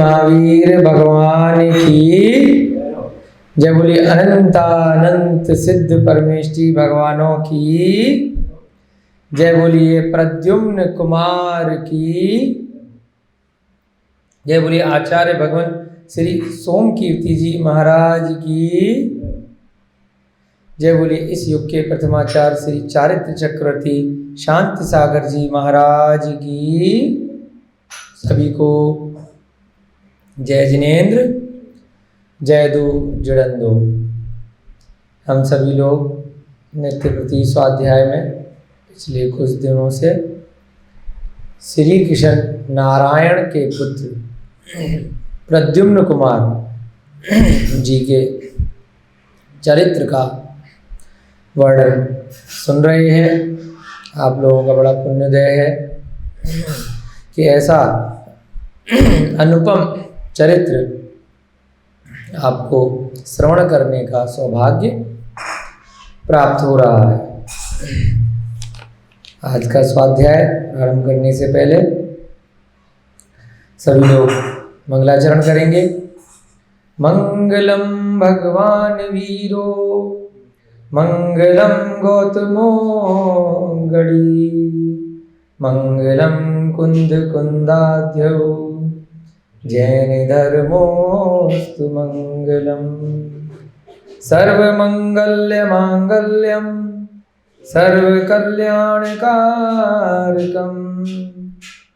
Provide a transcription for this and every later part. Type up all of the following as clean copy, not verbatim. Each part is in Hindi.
महावीर भगवान की जय। बोलिए अनंतानंत सिद्ध परमेष्टि भगवानों की जय। बोलिए प्रद्युम्न कुमार की जय। बोलिए आचार्य भगवान श्री सोमकीर्ति जी महाराज की जय। बोलिए इस युग के प्रथमाचार्य श्री चारित्र चक्रवर्ती शांति सागर जी महाराज की सभी को जय। जिनेन्द्र जय दो जुड़ंदो। हम सभी लोग नित्य प्रति स्वाध्याय में पिछले कुछ दिनों से श्री कृष्ण नारायण के पुत्र प्रद्युम्न कुमार जी के चरित्र का वर्णन सुन रहे हैं। आप लोगों का बड़ा पुण्योदय है कि ऐसा अनुपम चरित्र आपको श्रवण करने का सौभाग्य प्राप्त हो रहा है। आज का स्वाध्याय आरंभ करने से पहले सभी लोग मंगलाचरण करेंगे। मंगलम भगवान वीरो मंगलम गौतमो गणी मंगलम कुंद कुंदाध्यो जैन धर्मोस्तु मंगलम। सर्वमंगल्य मांगल्यम सर्वकल्याणकारकम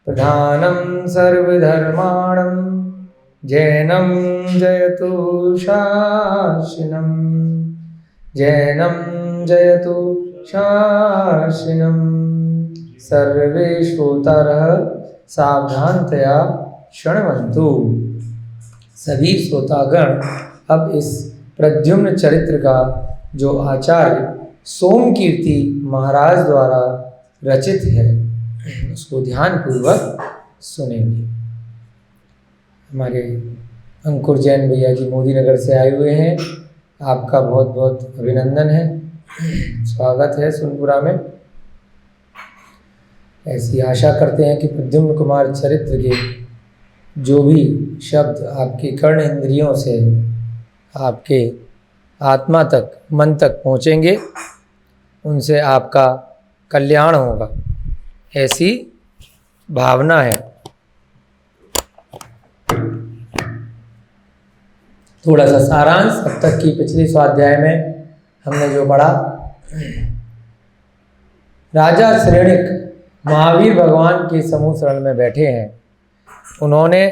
प्रधानम सर्वधर्माणं जैनं जयतु शासनम जैनं जयतु शासनम। सर्वे श्रोतारः सावधानतया शृण्वन्तु। सभी श्रोतागण अब इस प्रद्युम्न चरित्र का जो आचार्य सोमकीर्ति महाराज द्वारा रचित है उसको ध्यानपूर्वक सुनेंगे। हमारे अंकुर जैन भैया जी मोदी नगर से आए हुए हैं, आपका बहुत बहुत अभिनंदन है, स्वागत है सोनपुरा में। ऐसी आशा करते हैं कि प्रद्युम्न कुमार चरित्र के जो भी शब्द आपके कर्ण इंद्रियों से आपके आत्मा तक मन तक पहुँचेंगे उनसे आपका कल्याण होगा, ऐसी भावना है। थोड़ा सा सारांश अब तक की पिछले स्वाध्याय में हमने जो पढ़ा। राजा श्रेणिक महावीर भगवान के समूह शरण में बैठे हैं। उन्होंने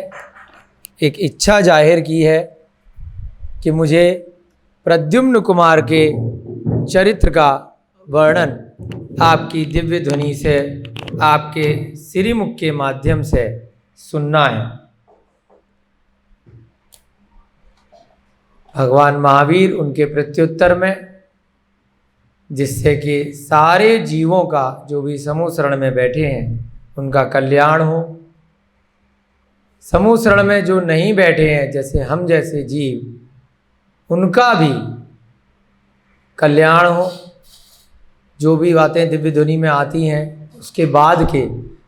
एक इच्छा जाहिर की है कि मुझे प्रद्युम्न कुमार के चरित्र का वर्णन आपकी दिव्य ध्वनि से आपके श्रीमुख के माध्यम से सुनना है। भगवान महावीर उनके प्रत्युत्तर में, जिससे कि सारे जीवों का जो भी समूह शरण में बैठे हैं उनका कल्याण हो। समूह शरण में जो नहीं बैठे हैं जैसे हम जैसे जीव उनका भी कल्याण हो। जो भी बातें दिव्य ध्वनि में आती हैं उसके बाद के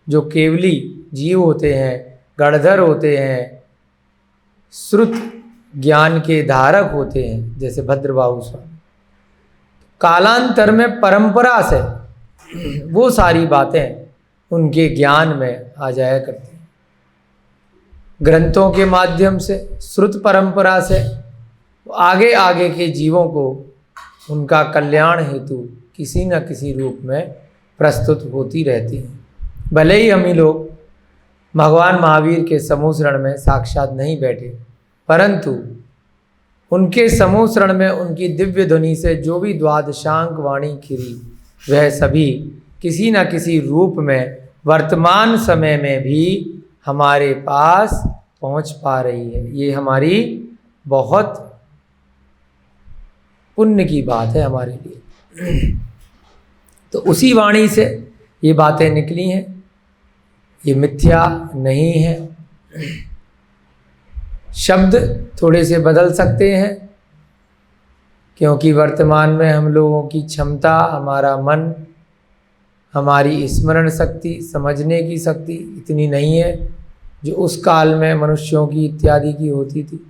जो केवली जीव होते हैं, गणधर होते हैं, श्रुत ज्ञान के धारक होते हैं जैसे भद्रबाहु स्वामी, कालांतर में परंपरा से वो सारी बातें उनके ज्ञान में आ जाया करती हैं। ग्रंथों के माध्यम से, श्रुत परंपरा से आगे आगे के जीवों को उनका कल्याण हेतु किसी न किसी रूप में प्रस्तुत होती रहती हैं। भले ही हम ही लोग भगवान महावीर के समूह शरण में साक्षात नहीं बैठे, परंतु उनके समूह शरण में उनकी दिव्य ध्वनि से जो भी द्वादशांक वाणी खिरी वह सभी किसी न किसी रूप में वर्तमान समय में भी हमारे पास पहुंच पा रही है। ये हमारी बहुत पुण्य की बात है हमारे लिए। तो उसी वाणी से ये बातें निकली हैं, ये मिथ्या नहीं है। शब्द थोड़े से बदल सकते हैं क्योंकि वर्तमान में हम लोगों की क्षमता, हमारा मन, हमारी स्मरण शक्ति, समझने की शक्ति इतनी नहीं है जो उस काल में मनुष्यों की इत्यादि की होती थी।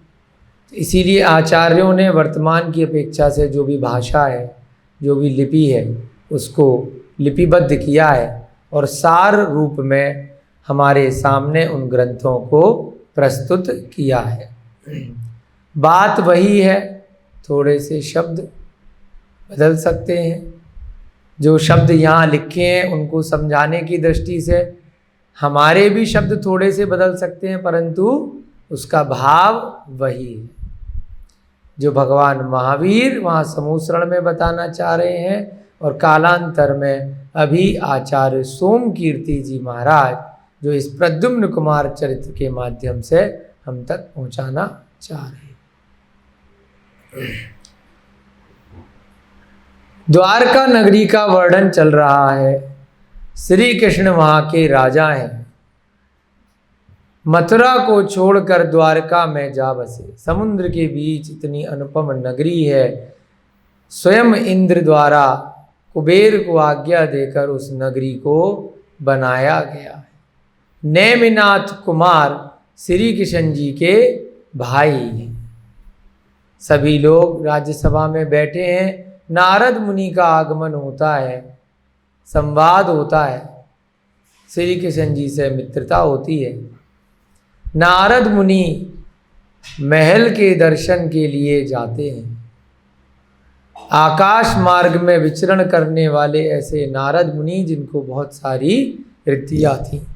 इसीलिए आचार्यों ने वर्तमान की अपेक्षा से जो भी भाषा है, जो भी लिपि है, उसको लिपिबद्ध किया है और सार रूप में हमारे सामने उन ग्रंथों को प्रस्तुत किया है। बात वही है, थोड़े से शब्द बदल सकते हैं। जो शब्द यहाँ लिखे हैं उनको समझाने की दृष्टि से हमारे भी शब्द थोड़े से बदल सकते हैं, परंतु उसका भाव वही है जो भगवान महावीर वहाँ समूसरण में बताना चाह रहे हैं और कालांतर में अभी आचार्य सोमकीर्ति जी महाराज जो इस प्रद्युम्न कुमार चरित्र के माध्यम से हम तक पहुँचाना चाह रहे हैं। द्वारका नगरी का वर्णन चल रहा है। श्री कृष्ण वहाँ के राजा हैं। मथुरा को छोड़कर द्वारका में जा बसे। समुद्र के बीच इतनी अनुपम नगरी है। स्वयं इंद्र द्वारा कुबेर को आज्ञा देकर उस नगरी को बनाया गया है। नेमिनाथ कुमार श्री कृष्ण जी के भाई हैं। सभी लोग राज्यसभा में बैठे हैं। नारद मुनि का आगमन होता है, संवाद होता है, श्री कृष्ण जी से मित्रता होती है। नारद मुनि महल के दर्शन के लिए जाते हैं। आकाश मार्ग में विचरण करने वाले ऐसे नारद मुनि जिनको बहुत सारी रिद्धियाँ थी।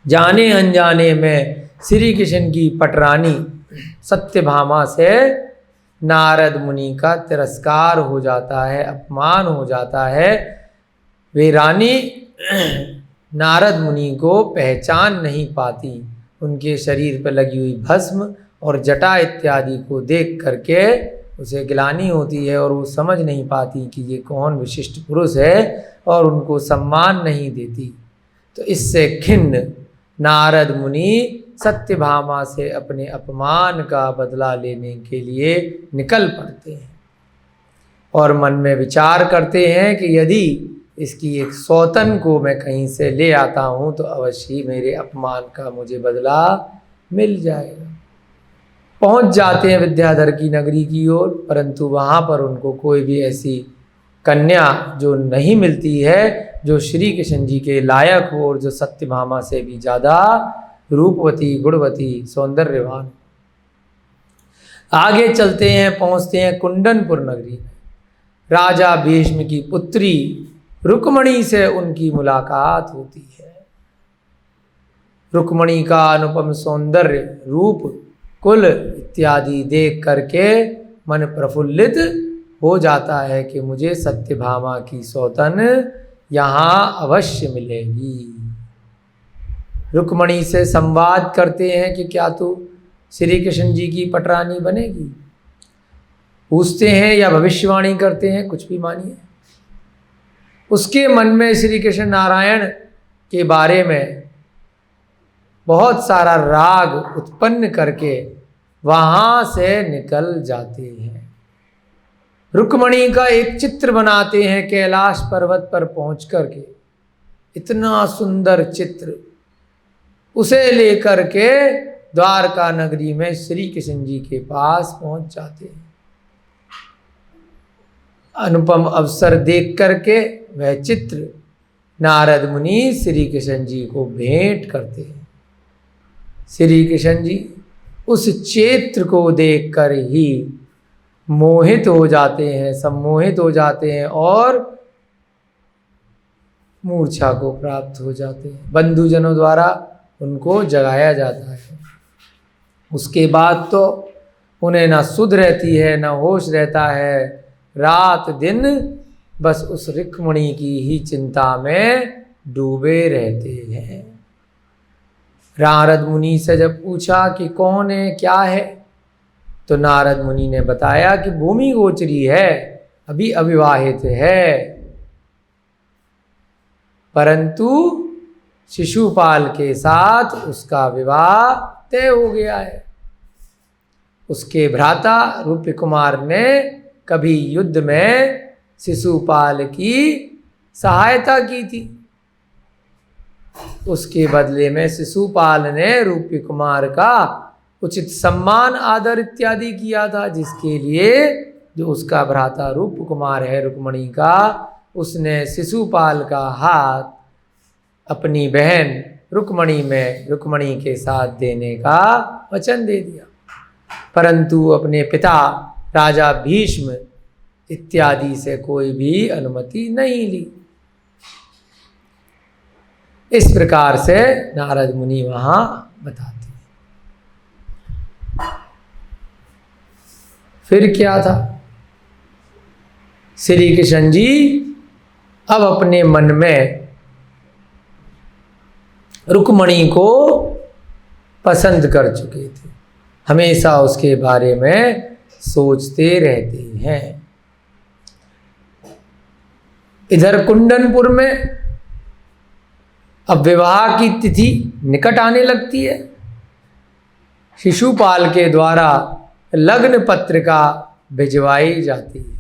जाने अनजाने में श्री कृष्ण की पटरानी सत्यभामा से नारद मुनि का तिरस्कार हो जाता है, अपमान हो जाता है। वे रानी नारद मुनि को पहचान नहीं पाती। उनके शरीर पर लगी हुई भस्म और जटा इत्यादि को देख करके उसे गिलानी होती है और वो समझ नहीं पाती कि ये कौन विशिष्ट पुरुष है और उनको सम्मान नहीं देती। तो इससे खिन्न नारद मुनि सत्यभामा से अपने अपमान का बदला लेने के लिए निकल पड़ते हैं और मन में विचार करते हैं कि यदि इसकी एक सौतन को मैं कहीं से ले आता हूँ तो अवश्य ही मेरे अपमान का मुझे बदला मिल जाएगा। पहुँच जाते हैं विद्याधर की नगरी की ओर, परंतु वहाँ पर उनको कोई भी ऐसी कन्या जो नहीं मिलती है जो श्री कृष्ण जी के लायक हो और जो सत्यभामा से भी ज़्यादा रूपवती, गुणवती, सौंदर्यवान। आगे चलते हैं, पहुँचते हैं कुंडनपुर नगरी में। राजा भीष्म की पुत्री रुक्मणी से उनकी मुलाकात होती है। रुक्मणी का अनुपम सौंदर्य, रूप, कुल इत्यादि देख करके मन प्रफुल्लित हो जाता है कि मुझे सत्यभामा की सौतन यहाँ अवश्य मिलेगी। रुक्मणी से संवाद करते हैं कि क्या तू श्री कृष्ण जी की पटरानी बनेगी। पूछते हैं या भविष्यवाणी करते हैं, कुछ भी मानिए। उसके मन में श्री कृष्ण नारायण के बारे में बहुत सारा राग उत्पन्न करके वहाँ से निकल जाते हैं। रुक्मणी का एक चित्र बनाते हैं कैलाश पर्वत पर पहुँच करके। इतना सुंदर चित्र, उसे लेकर के द्वारका नगरी में श्री कृष्ण जी के पास पहुँच जाते हैं। अनुपम अवसर देख करके वह चित्र नारद मुनि श्री कृष्ण जी को भेंट करते हैं। श्री कृष्ण जी उस चित्र को देखकर ही मोहित हो जाते हैं, सम्मोहित हो जाते हैं और मूर्छा को प्राप्त हो जाते हैं। बंधुजनों द्वारा उनको जगाया जाता है। उसके बाद तो उन्हें ना सुध रहती है, ना होश रहता है। रात दिन बस उस रुक्मणी की ही चिंता में डूबे रहते हैं। नारद मुनि से जब पूछा कि कौन है, क्या है, तो नारद मुनि ने बताया कि भूमि गोचरी है, अभी अविवाहित है, परंतु शिशुपाल के साथ उसका विवाह तय हो गया है। उसके भ्राता रूप्य कुमार ने कभी युद्ध में शिशुपाल की सहायता की थी। उसके बदले में शिशुपाल ने रूपी कुमार का उचित सम्मान आदर इत्यादि किया था, जिसके लिए जो उसका भ्राता रूप कुमार है रुक्मणी का, उसने शिशुपाल का हाथ अपनी बहन रुक्मणी में रुक्मणी के साथ देने का वचन दे दिया, परंतु अपने पिता राजा भीष्म इत्यादि से कोई भी अनुमति नहीं ली। इस प्रकार से नारद मुनि वहां बताते हैं। फिर क्या था, श्री कृष्ण जी अब अपने मन में रुक्मणी को पसंद कर चुके थे, हमेशा उसके बारे में सोचते रहते हैं। इधर कुंडनपुर में अब विवाह की तिथि निकट आने लगती है। शिशुपाल के द्वारा लग्न पत्रिका भिजवाई जाती है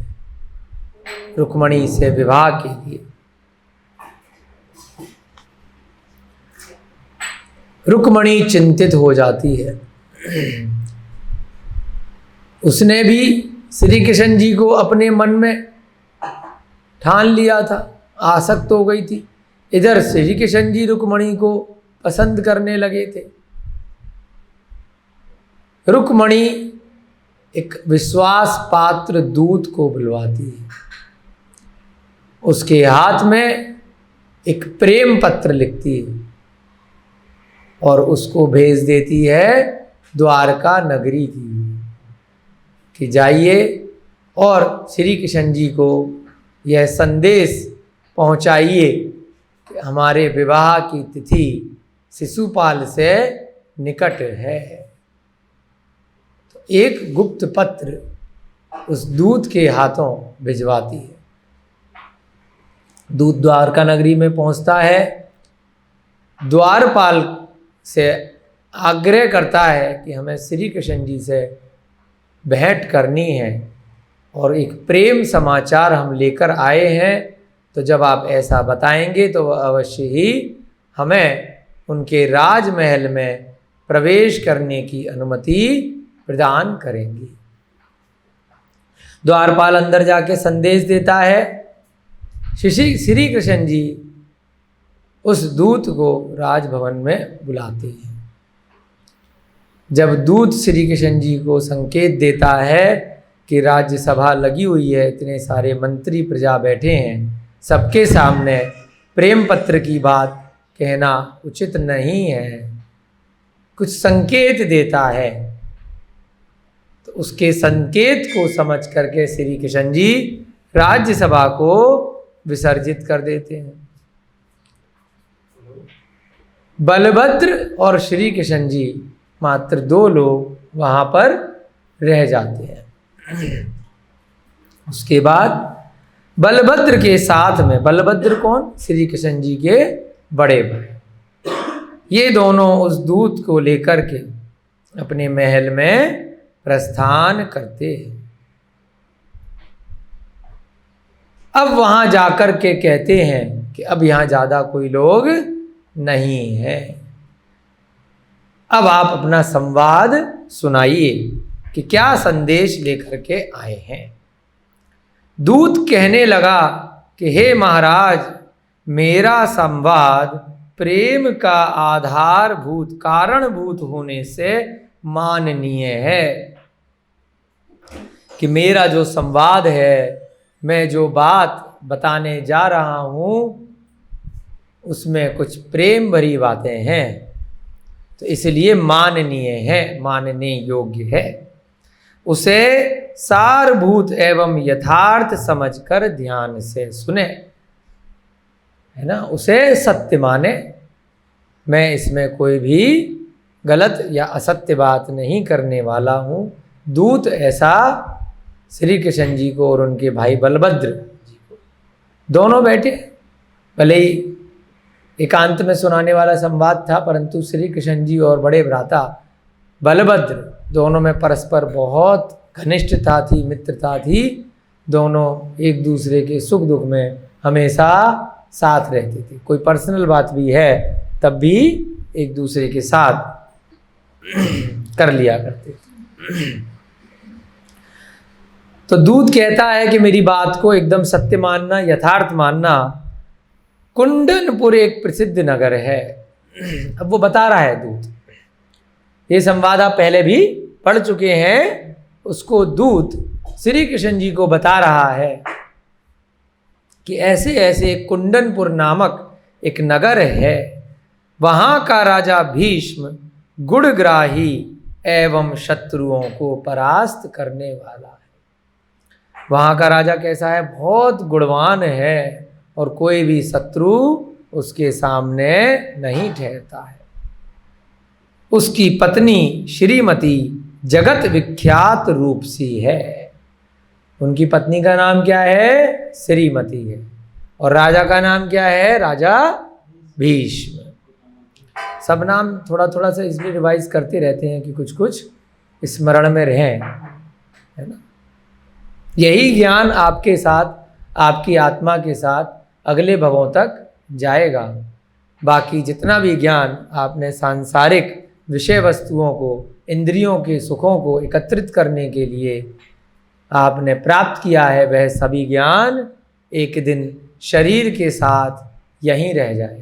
रुक्मणी से विवाह के लिए। रुक्मणी चिंतित हो जाती है। उसने भी श्री कृष्ण जी को अपने मन में ठान लिया था, आसक्त हो गई थी। इधर श्री कृष्ण जी रुक्मणी को पसंद करने लगे थे। रुक्मणी एक विश्वास पात्र दूत को बुलवाती है, उसके हाथ में एक प्रेम पत्र लिखती है और उसको भेज देती है द्वारका नगरी की कि जाइए और श्री कृष्ण जी को यह संदेश पहुंचाइए कि हमारे विवाह की तिथि शिशुपाल से निकट है। तो एक गुप्त पत्र उस दूत के हाथों भिजवाती है। दूत द्वारका नगरी में पहुंचता है, द्वारपाल से आग्रह करता है कि हमें श्री कृष्ण जी से भेंट करनी है और एक प्रेम समाचार हम लेकर आए हैं, तो जब आप ऐसा बताएंगे तो अवश्य ही हमें उनके राजमहल में प्रवेश करने की अनुमति प्रदान करेंगी। द्वारपाल अंदर जाके संदेश देता है। श्री कृष्ण जी उस दूत को राजभवन में बुलाते हैं। जब दूत श्री कृष्ण जी को संकेत देता है कि राज्यसभा लगी हुई है, इतने सारे मंत्री प्रजा बैठे हैं, सबके सामने प्रेम पत्र की बात कहना उचित नहीं है, कुछ संकेत देता है, तो उसके संकेत को समझ करके श्री कृष्ण जी राज्यसभा को विसर्जित कर देते हैं। बलभद्र और श्री कृष्ण जी मात्र 2 लोग वहां पर रह जाते हैं। उसके बाद बलभद्र के साथ में, बलभद्र कौन? श्री कृष्ण जी के बड़े भाई, ये दोनों उस दूत को लेकर के अपने महल में प्रस्थान करते हैं। अब वहां जाकर के कहते हैं कि अब यहां ज्यादा कोई लोग नहीं है, अब आप अपना संवाद सुनाइए कि क्या संदेश लेकर के आए हैं। दूत कहने लगा कि हे महाराज, मेरा संवाद प्रेम का आधारभूत कारणभूत होने से माननीय है कि मेरा जो संवाद है, मैं जो बात बताने जा रहा हूं, उसमें कुछ प्रेम भरी बातें हैं, तो इसलिए माननीय है, मानने योग्य है। उसे सारभूत एवं यथार्थ समझकर ध्यान से सुने, है ना, उसे सत्य माने। मैं इसमें कोई भी गलत या असत्य बात नहीं करने वाला हूँ। दूत ऐसा श्री कृष्ण जी को और उनके भाई बलभद्र जी को, दोनों बैठे, भले ही एकांत में सुनाने वाला संवाद था, परंतु श्री कृष्ण जी और बड़े भ्राता बलभद्र दोनों में परस्पर बहुत घनिष्ठता थी, मित्रता थी। दोनों एक दूसरे के सुख दुख में हमेशा साथ रहते थे। कोई पर्सनल बात भी है तब भी एक दूसरे के साथ कर लिया करते थे। तो दूत कहता है कि मेरी बात को एकदम सत्य मानना, यथार्थ मानना। कुंडनपुर एक प्रसिद्ध नगर है। अब वो बता रहा है दूत, ये संवाद आप पहले भी पढ़ चुके हैं। उसको दूत श्री कृष्ण जी को बता रहा है कि ऐसे ऐसे कुंडनपुर नामक एक नगर है, वहां का राजा भीष्म गुणग्राही एवं शत्रुओं को परास्त करने वाला है। वहां का राजा कैसा है? बहुत गुणवान है और कोई भी शत्रु उसके सामने नहीं ठहरता है। उसकी पत्नी श्रीमती जगत विख्यात रूपसी है। उनकी पत्नी का नाम क्या है? श्रीमती है। और राजा का नाम क्या है? राजा भीष्म। सब नाम थोड़ा थोड़ा सा इसलिए रिवाइज करते रहते हैं कि कुछ कुछ स्मरण में रहें, है ना। यही ज्ञान आपके साथ, आपकी आत्मा के साथ अगले भवों तक जाएगा। बाकी जितना भी ज्ञान आपने सांसारिक विषय वस्तुओं को, इंद्रियों के सुखों को एकत्रित करने के लिए आपने प्राप्त किया है, वह सभी ज्ञान एक दिन शरीर के साथ यहीं रह जाएगा,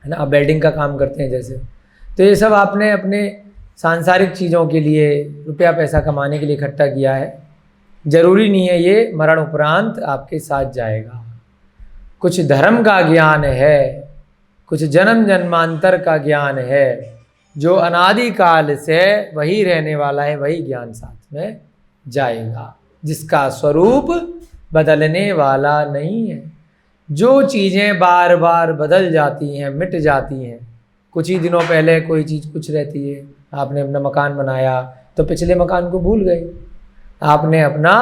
है ना। आप वेल्डिंग का काम करते हैं जैसे, तो ये सब आपने अपने सांसारिक चीज़ों के लिए, रुपया पैसा कमाने के लिए इकट्ठा किया है। जरूरी नहीं है ये मरण उपरांत आपके साथ जाएगा। कुछ धर्म का ज्ञान है, कुछ जन्म जन्मांतर का ज्ञान है, जो अनादिकाल से वही रहने वाला है, वही ज्ञान साथ में जाएगा, जिसका स्वरूप बदलने वाला नहीं है। जो चीज़ें बार बार बदल जाती हैं, मिट जाती हैं। कुछ ही दिनों पहले कोई चीज़ कुछ रहती है, आपने अपना मकान बनाया तो पिछले मकान को भूल गए। आपने अपना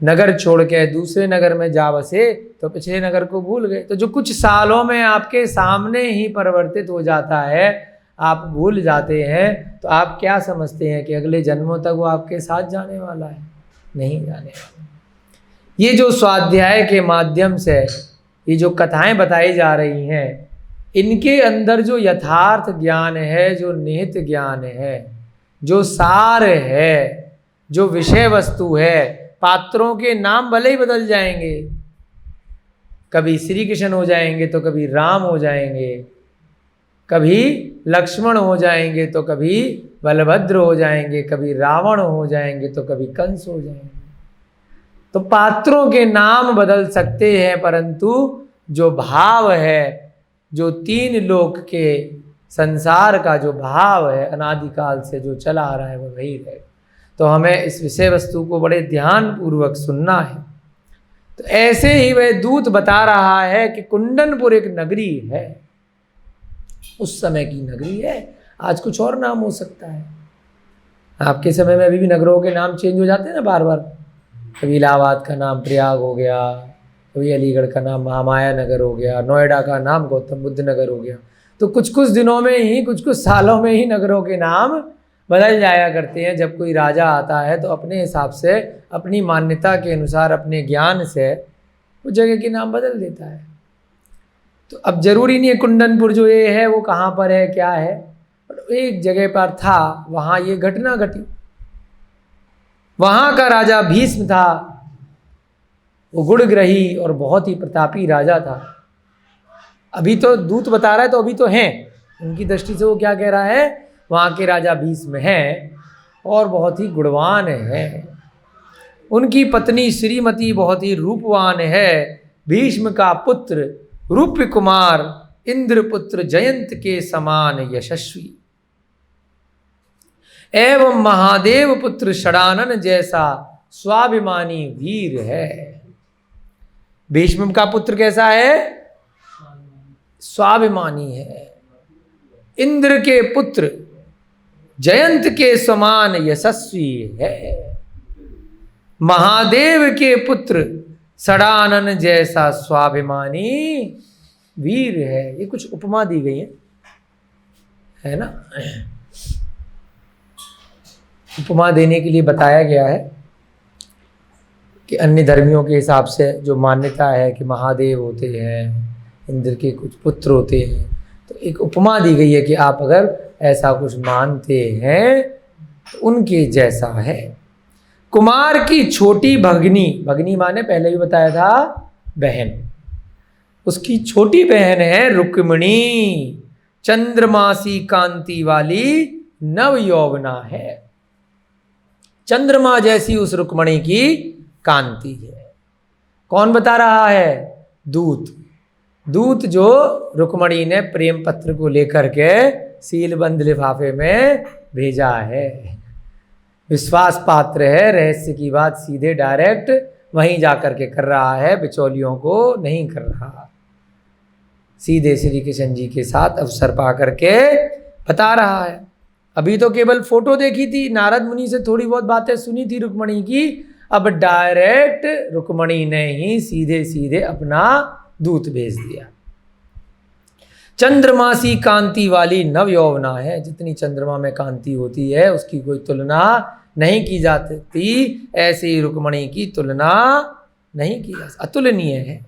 नगर छोड़ के दूसरे नगर में जा बसे तो पिछले नगर को भूल गए। तो जो कुछ सालों में आपके सामने ही परिवर्तित हो जाता है, आप भूल जाते हैं, तो आप क्या समझते हैं कि अगले जन्मों तक वो आपके साथ जाने वाला है? नहीं जाने वाला। ये जो स्वाध्याय के माध्यम से ये जो कथाएं बताई जा रही हैं, इनके अंदर जो यथार्थ ज्ञान है, जो निहित ज्ञान है, जो सार है, जो विषय वस्तु है, पात्रों के नाम भले ही बदल जाएंगे, कभी श्री कृष्ण हो जाएंगे तो कभी राम हो जाएंगे, कभी लक्ष्मण हो जाएंगे तो कभी बलभद्र हो जाएंगे, कभी रावण हो जाएंगे तो कभी कंस हो जाएंगे। तो पात्रों के नाम बदल सकते हैं, परंतु जो भाव है, जो तीन लोक के संसार का जो भाव है, अनादिकाल से जो चला आ रहा है, वो वही रहेगा। तो हमें इस विषय वस्तु को बड़े ध्यान पूर्वक सुनना है। तो ऐसे ही वह दूत बता रहा है कि कुंडनपुर एक नगरी है, उस समय की नगरी है। आज कुछ और नाम हो सकता है। आपके समय में अभी भी नगरों के नाम चेंज हो जाते हैं ना बार बार। कभी इलाहाबाद का नाम प्रयाग हो गया, कभी अलीगढ़ का नाम महामाया नगर हो गया, नोएडा का नाम गौतम बुद्ध नगर हो गया। तो कुछ कुछ दिनों में ही, कुछ कुछ सालों में ही नगरों के नाम बदल जाया करते हैं। जब कोई राजा आता है तो अपने हिसाब से, अपनी मान्यता के अनुसार, अपने ज्ञान से उस जगह के नाम बदल देता है। तो अब जरूरी नहीं है कुंडनपुर जो ये है वो कहाँ पर है, क्या है, पर एक जगह पर था, वहाँ ये घटना घटी। वहाँ का राजा भीष्म था, वो गुणग्रही और बहुत ही प्रतापी राजा था। अभी तो दूत बता रहा है तो अभी तो हैं, उनकी दृष्टि से वो क्या कह रहा है, वहाँ के राजा भीष्म हैं और बहुत ही गुणवान है। उनकी पत्नी श्रीमती बहुत ही रूपवान है। भीष्म का पुत्र रूप्य कुमार इंद्रपुत्र जयंत के समान यशस्वी एवं महादेव पुत्र षडानन जैसा स्वाभिमानी वीर है। भीष्म का पुत्र कैसा है? स्वाभिमानी है। इंद्र के पुत्र जयंत के समान यशस्वी है। महादेव के पुत्र षडानन जैसा स्वाभिमानी वीर है। ये कुछ उपमा दी गई है ना। उपमा देने के लिए बताया गया है कि अन्य धर्मियों के हिसाब से जो मान्यता है कि महादेव होते हैं, इंद्र के कुछ पुत्र होते हैं, तो एक उपमा दी गई है कि आप अगर ऐसा कुछ मानते हैं तो उनके जैसा है। कुमार की छोटी भगनी, भगनी माने पहले भी बताया था बहन, उसकी छोटी बहन है रुक्मिणी, चंद्रमासी कांति वाली नव यौवना है। चंद्रमा जैसी उस रुक्मिणी की कांति है। कौन बता रहा है? दूत। दूत जो रुक्मिणी ने प्रेम पत्र को लेकर के सीलबंद लिफाफे में भेजा है। विश्वास पात्र है, रहस्य की बात सीधे डायरेक्ट वहीं जाकर के कर रहा है, बिचौलियों को नहीं कर रहा। सीधे श्री कृष्ण जी के साथ अवसर पा करके बता रहा है। अभी तो केवल फोटो देखी थी, नारद मुनि से थोड़ी बहुत बातें सुनी थी रुक्मिणी की, अब डायरेक्ट रुक्मिणी ने ही सीधे सीधे अपना दूत भेज दिया। चंद्रमासी कांति वाली नव यौवना है। जितनी चंद्रमा में कांति होती है उसकी कोई तुलना नहीं की जा सकती, ऐसे ही रुक्मिणी की तुलना नहीं की जा सकती, अतुलनीय है।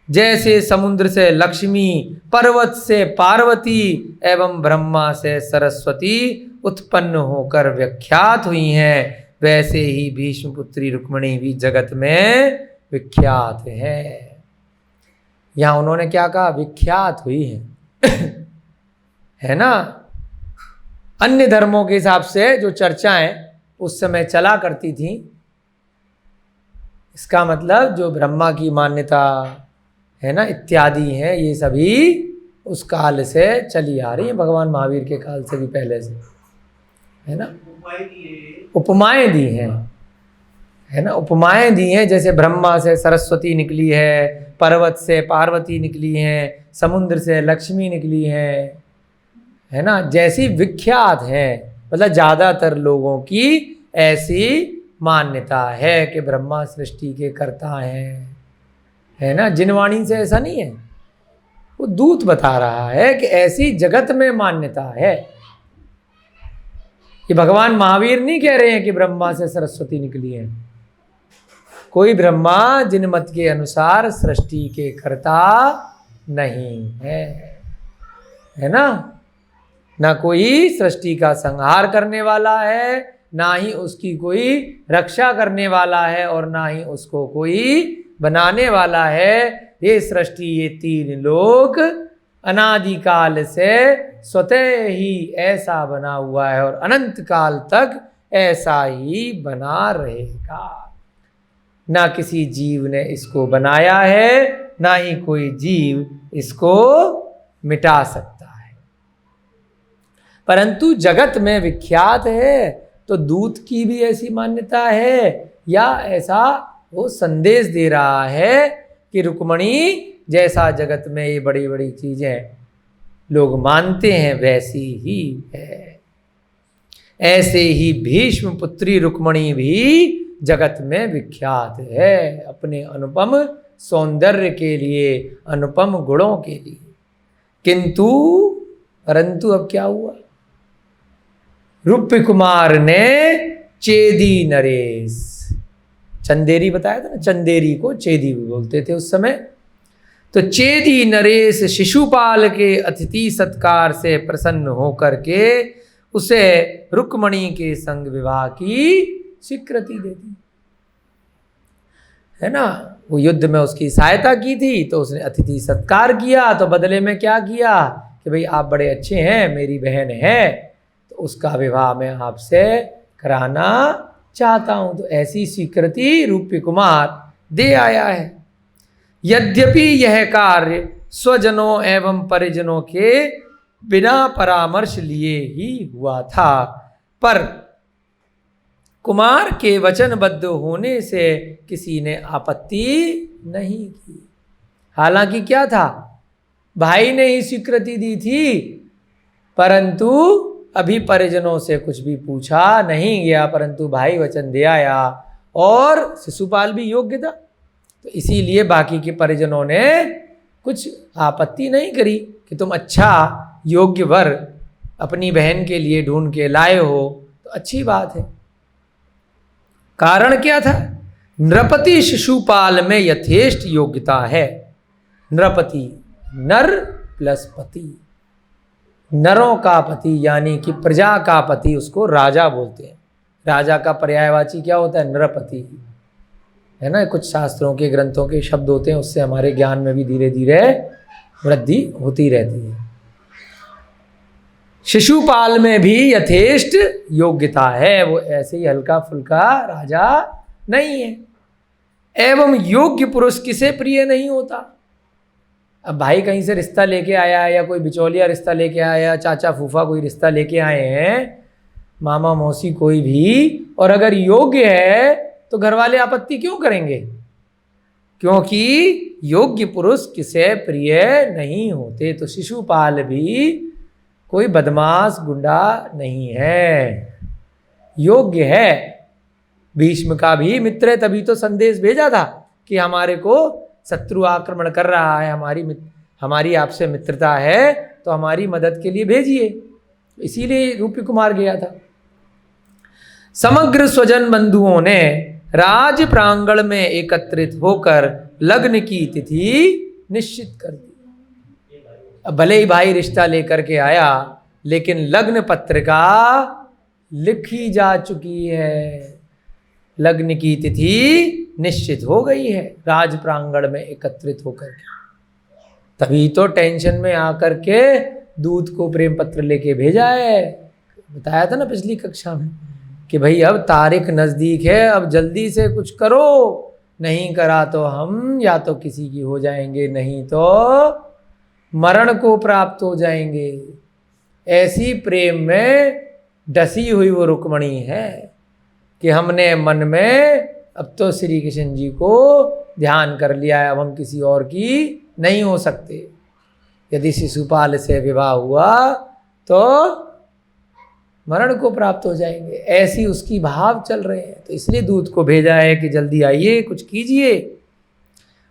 जैसे समुद्र से लक्ष्मी, पर्वत से पार्वती एवं ब्रह्मा से सरस्वती उत्पन्न होकर विख्यात हुई हैं, वैसे ही भीष्म पुत्री रुक्मिणी भी जगत में विख्यात है। यहां उन्होंने क्या कहा? विख्यात हुई है है ना। अन्य धर्मों के हिसाब से जो चर्चाएं उस समय चला करती थी, इसका मतलब जो ब्रह्मा की मान्यता है ना इत्यादि है, ये सभी उस काल से चली आ रही है, भगवान महावीर के काल से भी पहले से, है ना। उपमाएं दी हैं, है ना, उपमाएं दी हैं। जैसे ब्रह्मा से सरस्वती निकली है, पर्वत से पार्वती निकली है, समुद्र से लक्ष्मी निकली है ना। जैसी विख्यात है, मतलब ज्यादातर लोगों की ऐसी मान्यता है कि ब्रह्मा सृष्टि के कर्ता हैं, है ना। जिनवाणी से ऐसा नहीं है, वो दूत बता रहा है कि ऐसी जगत में मान्यता है। ये भगवान महावीर नहीं कह रहे हैं कि ब्रह्मा से सरस्वती निकली है। कोई ब्रह्मा जिन मत के अनुसार सृष्टि के कर्ता नहीं है ना। ना कोई सृष्टि का संहार करने वाला है, ना ही उसकी कोई रक्षा करने वाला है, और ना ही उसको कोई बनाने वाला है। ये सृष्टि, ये तीन लोक अनादिकाल से स्वतः ही ऐसा बना हुआ है और अनंत काल तक ऐसा ही बना रहेगा। ना किसी जीव ने इसको बनाया है, ना ही कोई जीव इसको मिटा सकता है। परंतु जगत में विख्यात है, तो दूत की भी ऐसी मान्यता है, या ऐसा वो संदेश दे रहा है कि रुक्मिणी जैसा जगत में ये बड़ी बड़ी चीजें लोग मानते हैं वैसी ही है। ऐसे ही भीष्म पुत्री रुक्मिणी भी जगत में विख्यात है, अपने अनुपम सौंदर्य के लिए, अनुपम गुणों के लिए। किंतु परंतु अब क्या हुआ? रूप्य कुमार ने चेदी नरेश, चंदेरी बताया था ना, चंदेरी को चेदी भी बोलते थे उस समय। तो चेदी नरेश शिशुपाल के अतिथि सत्कार से प्रसन्न होकर के उसे रुक्मिणी के संग विवाह की स्वीकृति दे दी, है ना। वो युद्ध में उसकी सहायता की थी, तो उसने अतिथि सत्कार किया, तो बदले में क्या किया कि भाई आप बड़े अच्छे हैं, मेरी बहन है, तो उसका विवाह मैं आपसे कराना चाहता हूं। तो ऐसी स्वीकृति रूप्य कुमार दे आया है। यद्यपि यह कार्य स्वजनों एवं परिजनों के बिना परामर्श लिए ही हुआ था, पर कुमार के वचनबद्ध होने से किसी ने आपत्ति नहीं की। हालांकि क्या था, भाई ने ही स्वीकृति दी थी, परंतु अभी परिजनों से कुछ भी पूछा नहीं गया, परंतु भाई वचन दे आया, और शिशुपाल भी योग्य था, तो इसीलिए बाकी के परिजनों ने कुछ आपत्ति नहीं करी कि तुम अच्छा योग्य वर अपनी बहन के लिए ढूंढ के लाए हो, तो अच्छी बात है। कारण क्या था? नृपति शिशुपाल में यथेष्ट योग्यता है। नृपति नर प्लस पति, नरों का पति यानी कि प्रजा का पति उसको राजा बोलते हैं। राजा का पर्यायवाची क्या होता है? नरपति, है ना। कुछ शास्त्रों के ग्रंथों के शब्द होते हैं, उससे हमारे ज्ञान में भी धीरे धीरे वृद्धि होती रहती है। शिशुपाल में भी यथेष्ट योग्यता है, वो ऐसे ही हल्का फुल्का राजा नहीं है। एवं योग्य पुरुष किसे प्रिय नहीं होता। अब भाई कहीं से रिश्ता लेके आया है, या कोई बिचौलिया रिश्ता लेके आया, चाचा फूफा कोई रिश्ता लेके आए हैं, मामा मौसी कोई भी, और अगर योग्य है तो घर वाले आपत्ति क्यों करेंगे? क्योंकि योग्य पुरुष किसे प्रिय नहीं होते। तो शिशुपाल भी कोई बदमाश गुंडा नहीं है, योग्य है। भीष्म का भी मित्र है, तभी तो संदेश भेजा था कि हमारे को शत्रु आक्रमण कर रहा है, हमारी आपसे मित्रता है, तो हमारी मदद के लिए भेजिए। इसीलिए रूपी कुमार गया था। समग्र स्वजन बंधुओं ने राज प्रांगण में एकत्रित होकर लग्न की तिथि निश्चित कर दी। अब भले ही भाई रिश्ता लेकर के आया, लेकिन लग्न पत्रिका लिखी जा चुकी है, लग्न की तिथि निश्चित हो गई है राज प्रांगण में एकत्रित होकर के। तभी तो टेंशन में आकर के दूत को प्रेम पत्र लेके भेजा है। बताया था ना पिछली कक्षा में कि भाई अब तारीख नज़दीक है, अब जल्दी से कुछ करो, नहीं करा तो हम या तो किसी की हो जाएंगे, नहीं तो मरण को प्राप्त हो जाएंगे। ऐसी प्रेम में डसी हुई वो रुक्मणी है कि हमने मन में अब तो श्री कृष्ण जी को ध्यान कर लिया है, अब हम किसी और की नहीं हो सकते। यदि शिशुपाल से विवाह हुआ तो मरण को प्राप्त हो जाएंगे, ऐसी उसकी भाव चल रहे हैं। तो इसलिए दूत को भेजा है कि जल्दी आइए, कुछ कीजिए।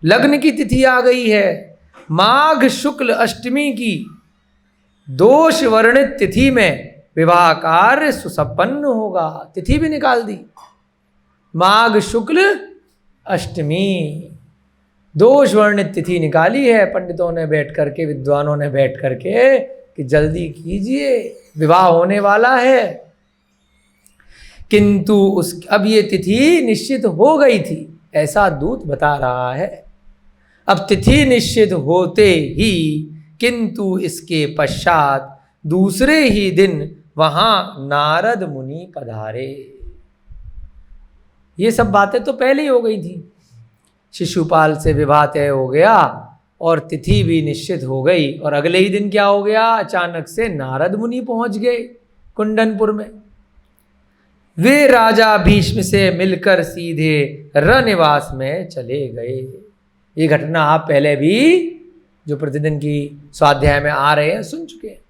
लग्न की तिथि आ गई है, माघ शुक्ल अष्टमी की दोष वर्णित तिथि में विवाह कार्य सुसंपन्न होगा। तिथि भी निकाल दी, माघ शुक्ल अष्टमी, दोष वर्णित तिथि निकाली है पंडितों ने बैठ करके, विद्वानों ने बैठ करके कि जल्दी कीजिए, विवाह होने वाला है। किंतु अब ये तिथि निश्चित हो गई थी, ऐसा दूत बता रहा है। अब तिथि निश्चित होते ही किंतु इसके पश्चात दूसरे ही दिन वहां नारद मुनि पधारे। ये सब बातें तो पहले ही हो गई थी। शिशुपाल से विवाह तय हो गया और तिथि भी निश्चित हो गई, और अगले ही दिन क्या हो गया, अचानक से नारद मुनि पहुंच गए कुंडनपुर में। वे राजा भीष्म से मिलकर सीधे रनिवास में चले गए। ये घटना आप पहले भी जो प्रतिदिन की स्वाध्याय में आ रहे हैं सुन चुके हैं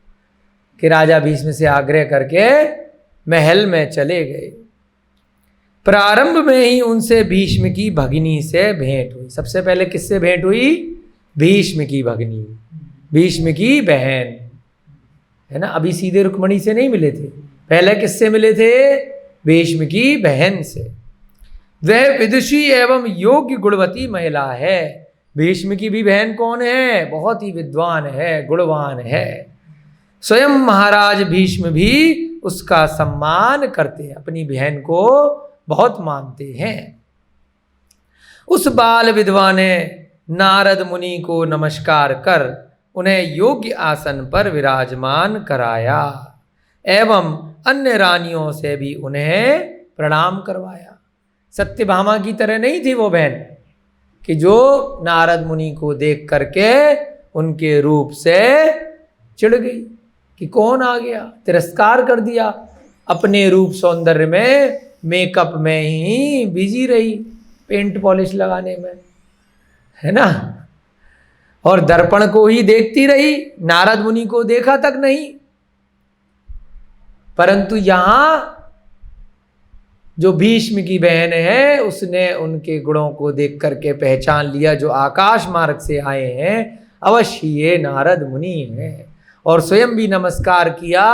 कि राजा भीष्म से आग्रह करके महल में चले गए। प्रारंभ में ही उनसे भीष्म की भगिनी से भेंट हुई। सबसे पहले किससे भेंट हुई? भीष्म की भगिनी, भीष्म की बहन, है ना। अभी सीधे रुक्मणी से नहीं मिले थे, पहले किससे मिले थे? भीष्म की बहन से। वह विदुषी एवं योग्य गुणवती महिला है। भीष्म की भी बहन कौन है? बहुत ही विद्वान है, गुणवान है। स्वयं महाराज भीष्म भी उसका सम्मान करते हैं, अपनी बहन को बहुत मानते हैं। उस बाल विधवा ने नारद मुनि को नमस्कार कर उन्हें योग्य आसन पर विराजमान कराया एवं अन्य रानियों से भी उन्हें प्रणाम करवाया। सत्यभामा की तरह नहीं थी वो बहन कि जो नारद मुनि को देख करके उनके रूप से चिढ़ गई कि कौन आ गया, तिरस्कार कर दिया। अपने रूप सौंदर्य में, मेकअप में ही बिजी रही, पेंट पॉलिश लगाने में, है ना, और दर्पण को ही देखती रही, नारद मुनि को देखा तक नहीं। परंतु यहां जो भीष्म की बहन है उसने उनके गुणों को देख करके पहचान लिया, जो आकाश मार्ग से आए हैं अवश्य ये नारद मुनि हैं, और स्वयं भी नमस्कार किया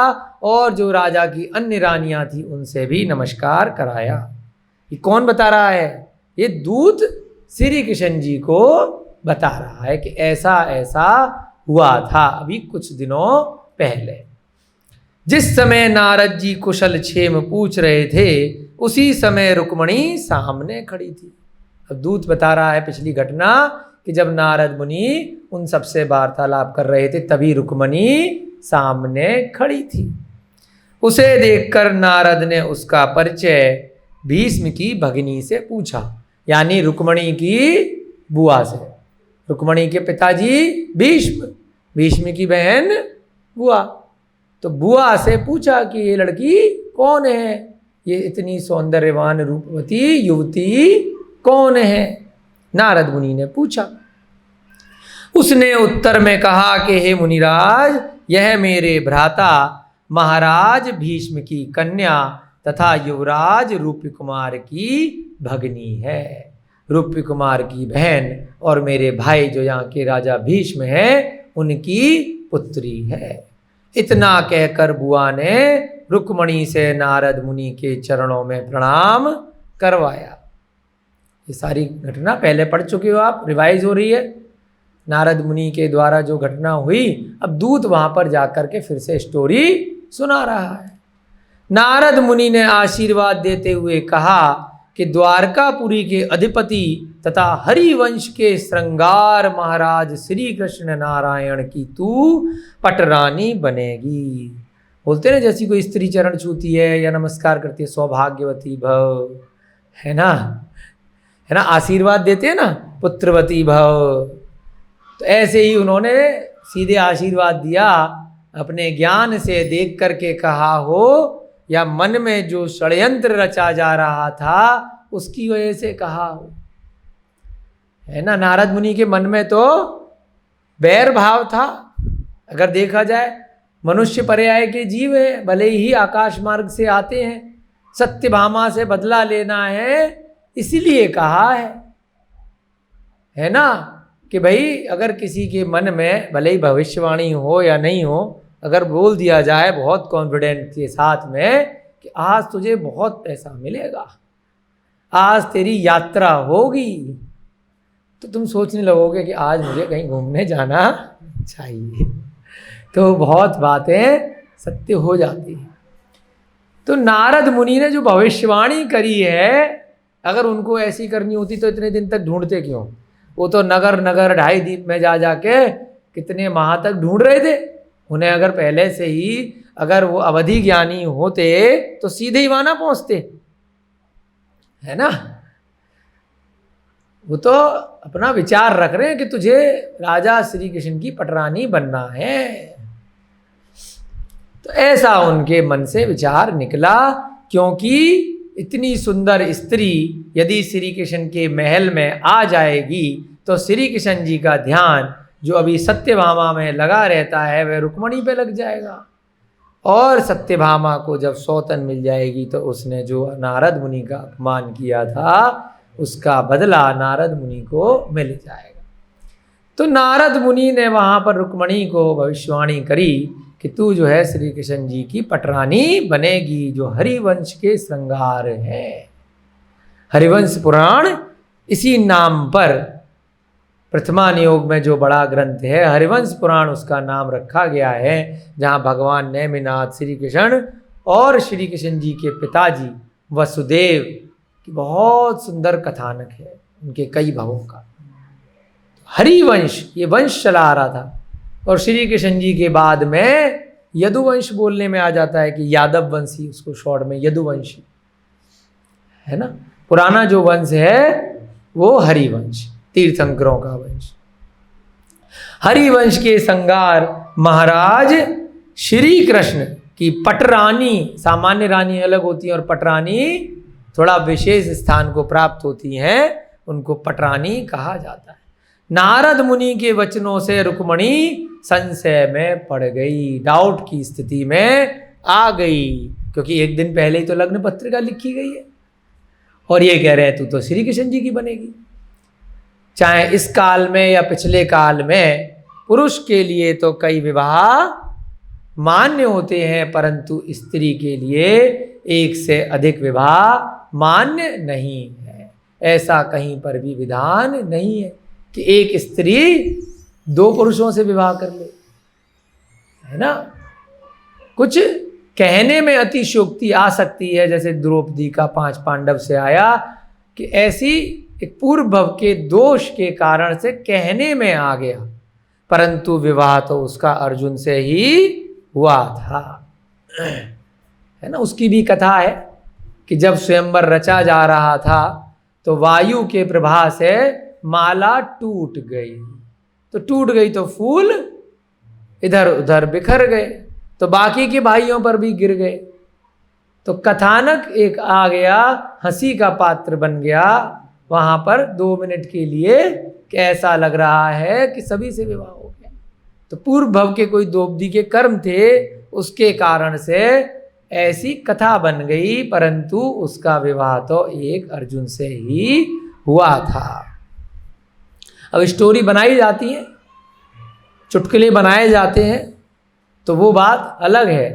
और जो राजा की अन्य रानियां थी उनसे भी नमस्कार कराया। ये कौन बता रहा है? ये दूत श्री कृष्ण जी को बता रहा है कि ऐसा ऐसा हुआ था अभी कुछ दिनों पहले। जिस समय नारद जी कुशल क्षेम पूछ रहे थे उसी समय रुक्मणी सामने खड़ी थी। अब दूत बता रहा है पिछली घटना कि जब नारद मुनि उन सबसे वार्तालाप कर रहे थे तभी रुक्मणी सामने खड़ी थी। उसे देखकर नारद ने उसका परिचय भीष्म की भगिनी से पूछा, यानी रुक्मणी की बुआ से। रुक्मणी के पिताजी भीष्म, भीष्म की बहन बुआ। तो बुआ से पूछा कि ये लड़की कौन है, ये इतनी सौंदर्यवान रूपवती युवती कौन है? नारद मुनि ने पूछा। उसने उत्तर में कहा कि हे मुनिराज, यह मेरे भ्राता महाराज भीष्म की कन्या तथा युवराज रूप्य कुमार की भगिनी है, रूप्य कुमार की बहन और मेरे भाई जो यहाँ के राजा भीष्म हैं उनकी पुत्री है। इतना कहकर बुआ ने रुक्मणी से नारद मुनि के चरणों में प्रणाम करवाया। ये सारी घटना पहले पढ़ चुके हो आप, रिवाइज हो रही है। नारद मुनि के द्वारा जो घटना हुई, अब दूत वहां पर जाकर के फिर से स्टोरी सुना रहा है। नारद मुनि ने आशीर्वाद देते हुए कहा कि द्वारकापुरी के अधिपति तथा हरिवंश के श्रृंगार महाराज श्री कृष्ण नारायण की तू पटरानी बनेगी। बोलते ना जैसी कोई स्त्री चरण छूती है या नमस्कार करती है, सौभाग्यवती भव, है ना, है ना, आशीर्वाद देते हैं ना, पुत्रवती भव। तो ऐसे ही उन्होंने सीधे आशीर्वाद दिया, अपने ज्ञान से देख करके कहा हो या मन में जो षड्यंत्र रचा जा रहा था उसकी वजह से कहा हो, है ना। नारद मुनि के मन में तो बैर भाव था। अगर देखा जाए मनुष्य पर्याय के जीव है, भले ही आकाश मार्ग से आते हैं, सत्यभामा से बदला लेना है इसीलिए कहा है ना, कि भाई अगर किसी के मन में भले ही भविष्यवाणी हो या नहीं हो, अगर बोल दिया जाए बहुत कॉन्फिडेंट के साथ में कि आज तुझे बहुत पैसा मिलेगा, आज तेरी यात्रा होगी, तो तुम सोचने लगोगे कि आज मुझे कहीं घूमने जाना चाहिए। तो बहुत बातें सत्य हो जाती हैं। तो नारद मुनि ने जो भविष्यवाणी करी है, अगर उनको ऐसी करनी होती तो इतने दिन तक ढूंढते क्यों? वो तो नगर नगर ढाई द्वीप में जा जाके कितने माह तक ढूंढ रहे थे। उन्हें अगर पहले से ही अगर वो अवधि ज्ञानी होते तो सीधे ही वहां ना पहुंचते, है ना। वो तो अपना विचार रख रहे हैं कि तुझे राजा श्री कृष्ण की पटरानी बनना है। तो ऐसा उनके मन से विचार निकला, क्योंकि इतनी सुंदर स्त्री यदि श्री कृष्ण के महल में आ जाएगी तो श्री कृष्ण जी का ध्यान जो अभी सत्यभामा में लगा रहता है वह रुक्मणी पे लग जाएगा, और सत्यभामा को जब सौतन मिल जाएगी तो उसने जो नारद मुनि का अपमान किया था उसका बदला नारद मुनि को मिल जाएगा। तो नारद मुनि ने वहाँ पर रुक्मणी को भविष्यवाणी करी कि तू जो है श्री कृष्ण जी की पटरानी बनेगी, जो हरिवंश के श्रृंगार है। हरिवंश पुराण इसी नाम पर प्रथमा नियोग में जो बड़ा ग्रंथ है हरिवंश पुराण उसका नाम रखा गया है, जहाँ भगवान नेमिनाथ श्री कृष्ण और श्री कृष्ण जी के पिताजी वसुदेव की बहुत सुंदर कथानक है, उनके कई भवों का। हरिवंश ये वंश चला आ रहा था, और श्री कृष्ण जी के बाद में यदुवंश बोलने में आ जाता है कि यादव वंशी, उसको शॉर्ट में यदुवंशी, है ना। पुराना जो वंश है वो हरिवंश, तीर्थंकरों का वंश। हरिवंश के संगार महाराज श्री कृष्ण की पटरानी, सामान्य रानी अलग होती है और पटरानी थोड़ा विशेष स्थान को प्राप्त होती हैं, उनको पटरानी कहा जाता है। नारद मुनि के वचनों से रुक्मणी संशय में पड़ गई, डाउट की स्थिति में आ गई, क्योंकि एक दिन पहले ही तो लग्न पत्रिका लिखी गई है और ये कह रहे हैं तू तो श्री कृष्ण जी की बनेगी। चाहे इस काल में या पिछले काल में पुरुष के लिए तो कई विवाह मान्य होते हैं, परंतु स्त्री के लिए एक से अधिक विवाह मान्य नहीं है। ऐसा कहीं पर भी विधान नहीं है कि एक स्त्री दो पुरुषों से विवाह कर ले, है ना। कुछ कहने में अतिशयोक्ति आ सकती है, जैसे द्रौपदी का 5 पांडव से आया कि ऐसी एक पूर्व भव के दोष के कारण से कहने में आ गया, परंतु विवाह तो उसका अर्जुन से ही हुआ था, है ना। उसकी भी कथा है कि जब स्वयंवर रचा जा रहा था तो वायु के प्रभाव से माला टूट गई, तो फूल इधर उधर बिखर गए, तो बाकी के भाइयों पर भी गिर गए। तो कथानक एक आ गया, हंसी का पात्र बन गया वहां पर 2 मिनट के लिए, कैसा लग रहा है कि सभी से विवाह हो गया। तो पूर्व भव के कोई द्रौपदी के कर्म थे, उसके कारण से ऐसी कथा बन गई, परंतु उसका विवाह तो एक अर्जुन से ही हुआ था। अब स्टोरी बनाई जाती है, चुटकुले बनाए जाते हैं, तो वो बात अलग है,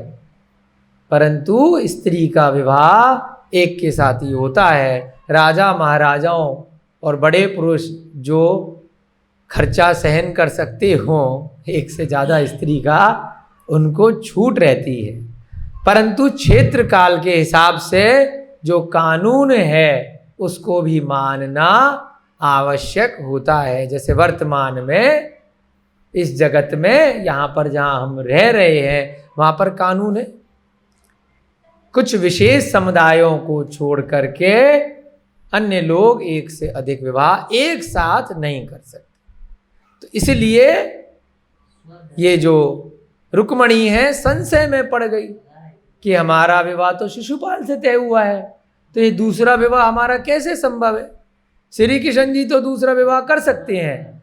परंतु स्त्री का विवाह एक के साथ ही होता है। राजा महाराजाओं और बड़े पुरुष जो खर्चा सहन कर सकते हो एक से ज़्यादा स्त्री का, उनको छूट रहती है, परंतु क्षेत्र काल के हिसाब से जो कानून है उसको भी मानना आवश्यक होता है। जैसे वर्तमान में इस जगत में यहाँ पर जहाँ हम रह रहे हैं वहाँ पर कानून है, कुछ विशेष समुदायों को छोड़ करके अन्य लोग एक से अधिक विवाह एक साथ नहीं कर सकते। तो इसलिए ये जो रुक्मणी है संशय में पड़ गई कि हमारा विवाह तो शिशुपाल से तय हुआ है, तो ये दूसरा विवाह हमारा कैसे संभव है। श्री कृष्ण जी तो दूसरा विवाह कर सकते हैं,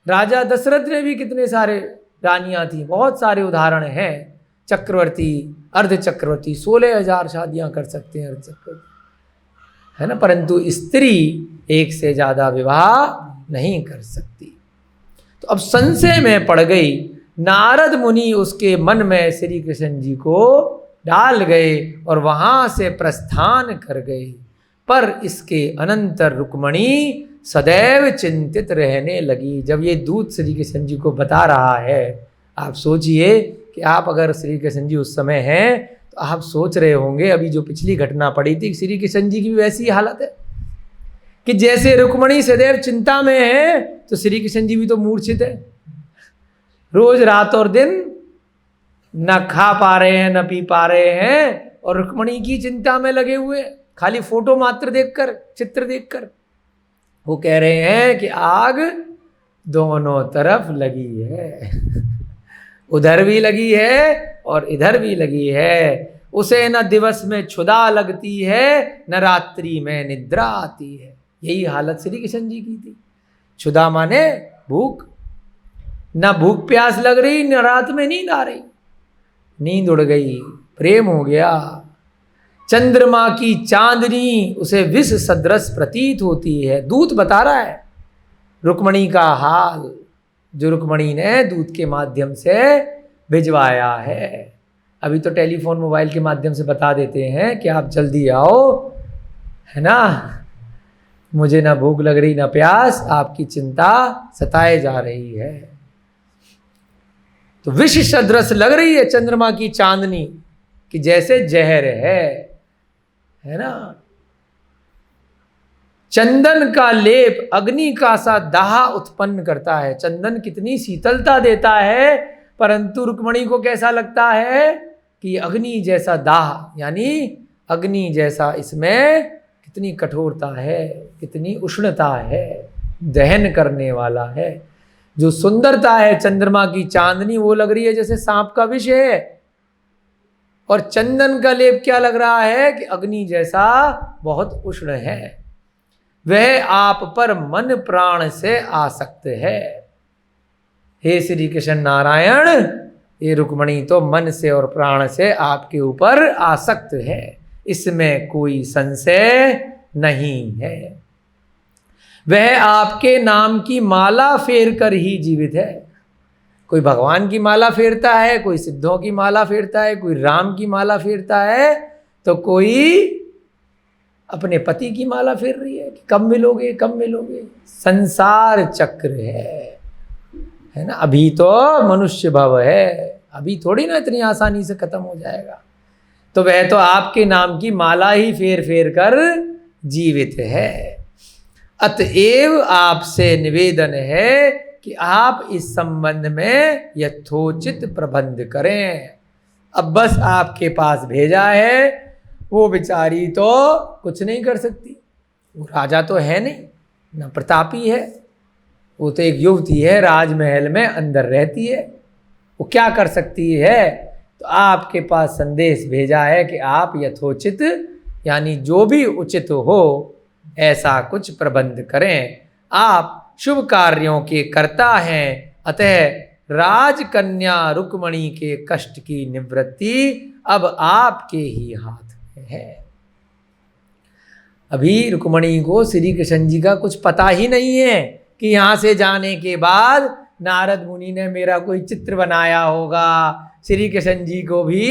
राजा दशरथ ने भी कितने सारे रानियां थी, बहुत सारे उदाहरण हैं, चक्रवर्ती, अर्ध चक्रवर्ती, 16,000 शादियां कर सकते हैं अर्ध चक्रवर्ती, है ना, परंतु स्त्री एक से ज्यादा विवाह नहीं कर सकती। तो अब संशय में पड़ गई, नारद मुनि उसके मन में श्री कृष्ण जी को डाल गए और वहां से प्रस्थान कर गए। पर इसके अनंतर रुक्मणी सदैव चिंतित रहने लगी। जब ये दूत श्री कृष्ण जी को बता रहा है, आप सोचिए कि आप अगर श्री कृष्ण जी उस समय हैं तो आप सोच रहे होंगे अभी जो पिछली घटना पड़ी थी, श्री कृष्ण जी की भी वैसी हालत है कि जैसे रुक्मणी सदैव चिंता में है तो श्री कृष्ण जी भी तो मूर्छित है, रोज रात और दिन न खा पा रहे हैं न पी पा रहे हैं और रुक्मणी की चिंता में लगे हुए, खाली फोटो मात्र देखकर, चित्र देखकर। वो कह रहे हैं कि आग दोनों तरफ लगी है, उधर भी लगी है और इधर भी लगी है। उसे न दिवस में क्षुधा लगती है न रात्रि में निद्रा आती है। यही हालत श्री कृष्ण जी की थी। क्षुधा माने भूख, न भूख प्यास लग रही न रात में नींद आ रही, नींद उड़ गई, प्रेम हो गया। चंद्रमा की चांदनी उसे विष सदृश प्रतीत होती है। दूत बता रहा है रुक्मणी का हाल, जो रुक्मणी ने दूत के माध्यम से भिजवाया है। अभी तो टेलीफोन मोबाइल के माध्यम से बता देते हैं कि आप जल्दी आओ, है ना, मुझे ना भूख लग रही ना प्यास, आपकी चिंता सताए जा रही है। तो विष सदृश लग रही है चंद्रमा की चांदनी कि जैसे जहर है ना। चंदन का लेप अग्नि का सा दाह उत्पन्न करता है। चंदन कितनी शीतलता देता है, परंतु रुक्मणी को कैसा लगता है कि अग्नि जैसा दाह, यानी अग्नि जैसा इसमें कितनी कठोरता है, कितनी उष्णता है, दहन करने वाला है। जो सुंदरता है चंद्रमा की चांदनी, वो लग रही है जैसे सांप का विष है, और चंदन का लेप क्या लग रहा है कि अग्नि जैसा बहुत उष्ण है। वह आप पर मन प्राण से आसक्त है। हे श्री कृष्ण नारायण, ये रुक्मणी तो मन से और प्राण से आपके ऊपर आसक्त है, इसमें कोई संशय नहीं है। वह आपके नाम की माला फेर कर ही जीवित है। कोई भगवान की माला फेरता है, कोई सिद्धों की माला फेरता है, कोई राम की माला फेरता है, तो कोई अपने पति की माला फेर रही है कि कब मिलोगे कब मिलोगे। संसार चक्र है ना। अभी तो मनुष्य भव है, अभी थोड़ी ना इतनी आसानी से खत्म हो जाएगा। तो वह तो आपके नाम की माला ही फेर फेर कर जीवित है। अतएव आपसे निवेदन है कि आप इस संबंध में यथोचित प्रबंध करें। अब बस आपके पास भेजा है, वो बेचारी तो कुछ नहीं कर सकती, वो राजा तो है नहीं, ना प्रतापी है, वो तो एक युवती है, राजमहल में अंदर रहती है, वो क्या कर सकती है। तो आपके पास संदेश भेजा है कि आप यथोचित यानी जो भी उचित हो ऐसा कुछ प्रबंध करें। आप शुभ कार्यों के कर्ता हैं, अतः राजकन्या रुक्मणी के कष्ट की निवृत्ति अब आपके ही हाथ में है। अभी रुक्मणी को श्री कृष्ण जी का कुछ पता ही नहीं है कि यहाँ से जाने के बाद नारद मुनि ने मेरा कोई चित्र बनाया होगा, श्री कृष्ण जी को भी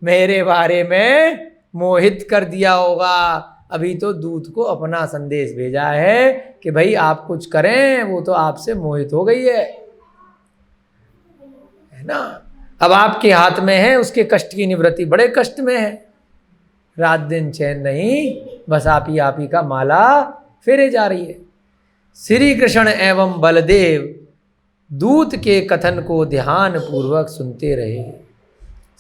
मेरे बारे में मोहित कर दिया होगा। अभी तो दूत को अपना संदेश भेजा है कि भाई आप कुछ करें, वो तो आपसे मोहित हो गई है ना। अब आपके हाथ में है उसके कष्ट की निवृत्ति, बड़े कष्ट में है, रात दिन चैन नहीं, बस आप ही का माला फेरे जा रही है। श्री कृष्ण एवं बलदेव दूत के कथन को ध्यान पूर्वक सुनते रहे।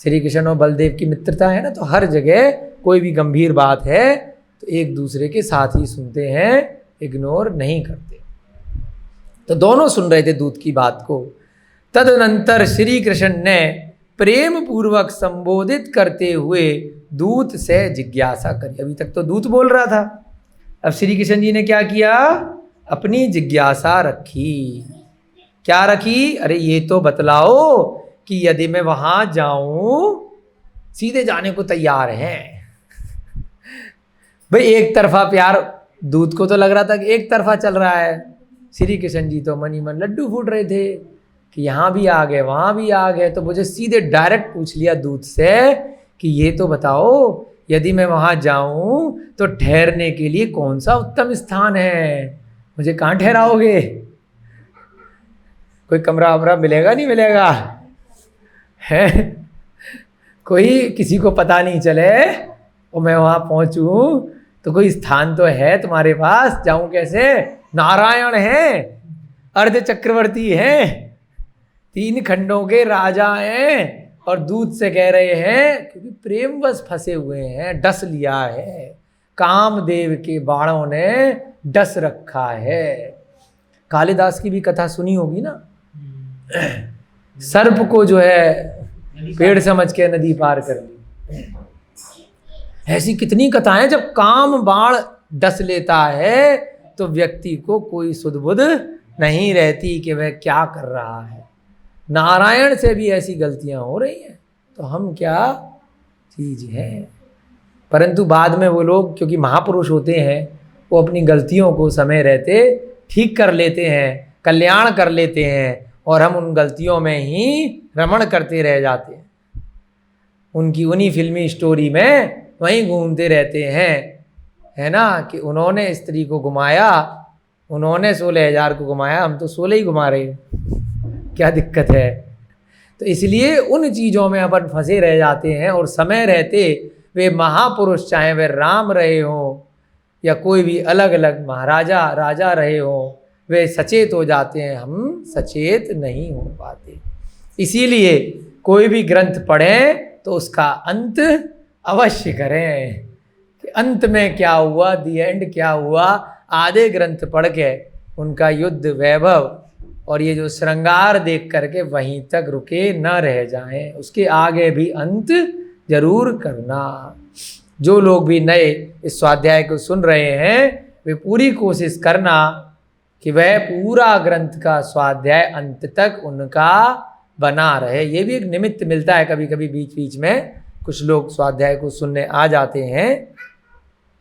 श्री कृष्ण और बलदेव की मित्रता है ना, तो हर जगह कोई भी गंभीर बात है तो एक दूसरे के साथ ही सुनते हैं, इग्नोर नहीं करते। तो दोनों सुन रहे थे दूत की बात को। तदनंतर श्री कृष्ण ने प्रेम पूर्वक संबोधित करते हुए दूत से जिज्ञासा करी। अभी तक तो दूत बोल रहा था, अब श्री कृष्ण जी ने क्या किया, अपनी जिज्ञासा रखी। क्या रखी, अरे ये तो बतलाओ कि यदि मैं वहां जाऊं, सीधे जाने को तैयार हैं भाई। एक तरफा प्यार, दूत को तो लग रहा था कि एक तरफा चल रहा है, श्री कृष्ण जी तो मन ही मन लड्डू फूट रहे थे कि यहाँ भी आ गए वहाँ भी आ गए। तो मुझे सीधे डायरेक्ट पूछ लिया दूत से कि ये तो बताओ यदि मैं वहाँ जाऊँ तो ठहरने के लिए कौन सा उत्तम स्थान है, मुझे कहाँ ठहराओगे, कोई कमरा वमरा मिलेगा नहीं मिलेगा है, कोई किसी को पता नहीं चले और मैं वहाँ पहुँचूँ तो कोई स्थान तो है तुम्हारे पास, जाऊँ कैसे। नारायण हैं, अर्ध चक्रवर्ती हैं, 3 खंडों के राजा हैं, और दूत से कह रहे हैं क्योंकि प्रेम बस फंसे हुए हैं, डस लिया है, कामदेव के बाणों ने डस रखा है। कालिदास की भी कथा सुनी होगी ना, सर्प को जो है पेड़ समझ के नदी पार कर ली। ऐसी कितनी कथाएं, जब काम बाण डस लेता है तो व्यक्ति को कोई सुध-बुध नहीं रहती कि वह क्या कर रहा है। नारायण से भी ऐसी गलतियां हो रही हैं, तो हम क्या चीज हैं। परंतु बाद में वो लोग क्योंकि महापुरुष होते हैं, वो अपनी गलतियों को समय रहते ठीक कर लेते हैं, कल्याण कर लेते हैं, और हम उन गलतियों में ही रमण करते रह जाते हैं, उनकी उन्हीं फिल्मी स्टोरी में वहीं घूमते रहते हैं, है ना, कि उन्होंने स्त्री को घुमाया, उन्होंने 16,000 को घुमाया, हम तो 16 ही घुमा रहे हैं, क्या दिक्कत है। तो इसलिए उन चीज़ों में अपन फंसे रह जाते हैं, और समय रहते वे महापुरुष, चाहे वे राम रहे हों या कोई भी अलग अलग महाराजा राजा रहे हों, वे सचेत हो जाते हैं, हम सचेत नहीं हो पाते। इसीलिए कोई भी ग्रंथ पढ़ें तो उसका अंत अवश्य करें कि अंत में क्या हुआ, दी एंड क्या हुआ। आधे ग्रंथ पढ़ के उनका युद्ध वैभव और ये जो श्रृंगार देख करके वहीं तक रुके न रह जाएं, उसके आगे भी अंत जरूर करना। जो लोग भी नए इस स्वाध्याय को सुन रहे हैं वे पूरी कोशिश करना कि वह पूरा ग्रंथ का स्वाध्याय अंत तक उनका बना रहे। ये भी एक निमित्त मिलता है, कभी कभी बीच बीच में कुछ लोग स्वाध्याय को सुनने आ जाते हैं,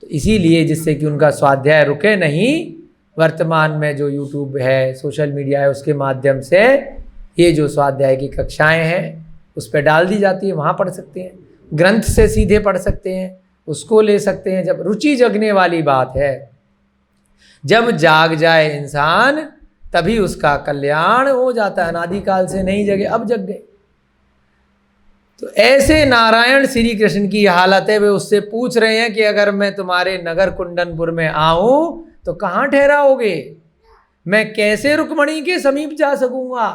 तो इसीलिए जिससे कि उनका स्वाध्याय रुके नहीं। वर्तमान में जो YouTube है, सोशल मीडिया है, उसके माध्यम से ये जो स्वाध्याय की कक्षाएं हैं उस पर डाल दी जाती है, वहाँ पढ़ सकते हैं, ग्रंथ से सीधे पढ़ सकते हैं, उसको ले सकते हैं। जब रुचि जगने वाली बात है, जब जाग जाए इंसान तभी उसका कल्याण हो जाता है। अनादिकाल से नहीं जगे, अब जग गए। तो ऐसे नारायण श्री कृष्ण की हालत है, वे उससे पूछ रहे हैं कि अगर मैं तुम्हारे नगर कुंदनपुर में आऊं तो कहाँ ठहराओगे, मैं कैसे रुक्मणी के समीप जा सकूंगा।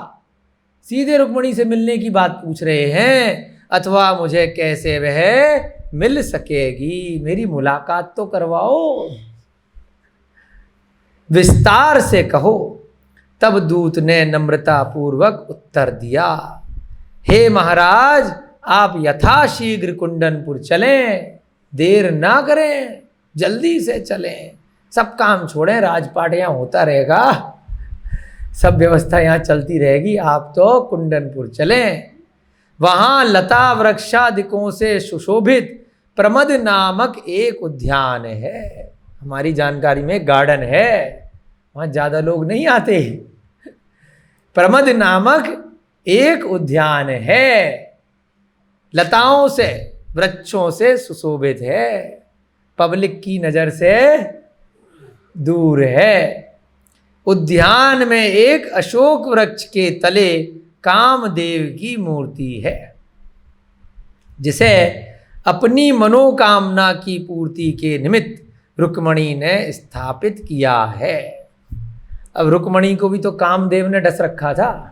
सीधे रुक्मणी से मिलने की बात पूछ रहे हैं, अथवा मुझे कैसे वह मिल सकेगी, मेरी मुलाकात तो करवाओ, विस्तार से कहो। तब दूत ने नम्रता पूर्वक उत्तर दिया, हे महाराज, आप यथाशीघ्र कुंदनपुर चलें, देर ना करें, जल्दी से चलें, सब काम छोड़ें, राजपाट यहाँ होता रहेगा, सब व्यवस्था यहाँ चलती रहेगी, आप तो कुंदनपुर चलें। वहाँ लता वृक्षादिकों से सुशोभित प्रमद नामक एक उद्यान है। हमारी जानकारी में गार्डन है, वहाँ ज़्यादा लोग नहीं आते। प्रमद नामक एक उद्यान है, लताओं से वृक्षों से सुशोभित है, पब्लिक की नज़र से दूर है। उद्यान में एक अशोक वृक्ष के तले कामदेव की मूर्ति है, जिसे अपनी मनोकामना की पूर्ति के निमित्त रुक्मणी ने स्थापित किया है। अब रुक्मणी को भी तो कामदेव ने डस रखा था,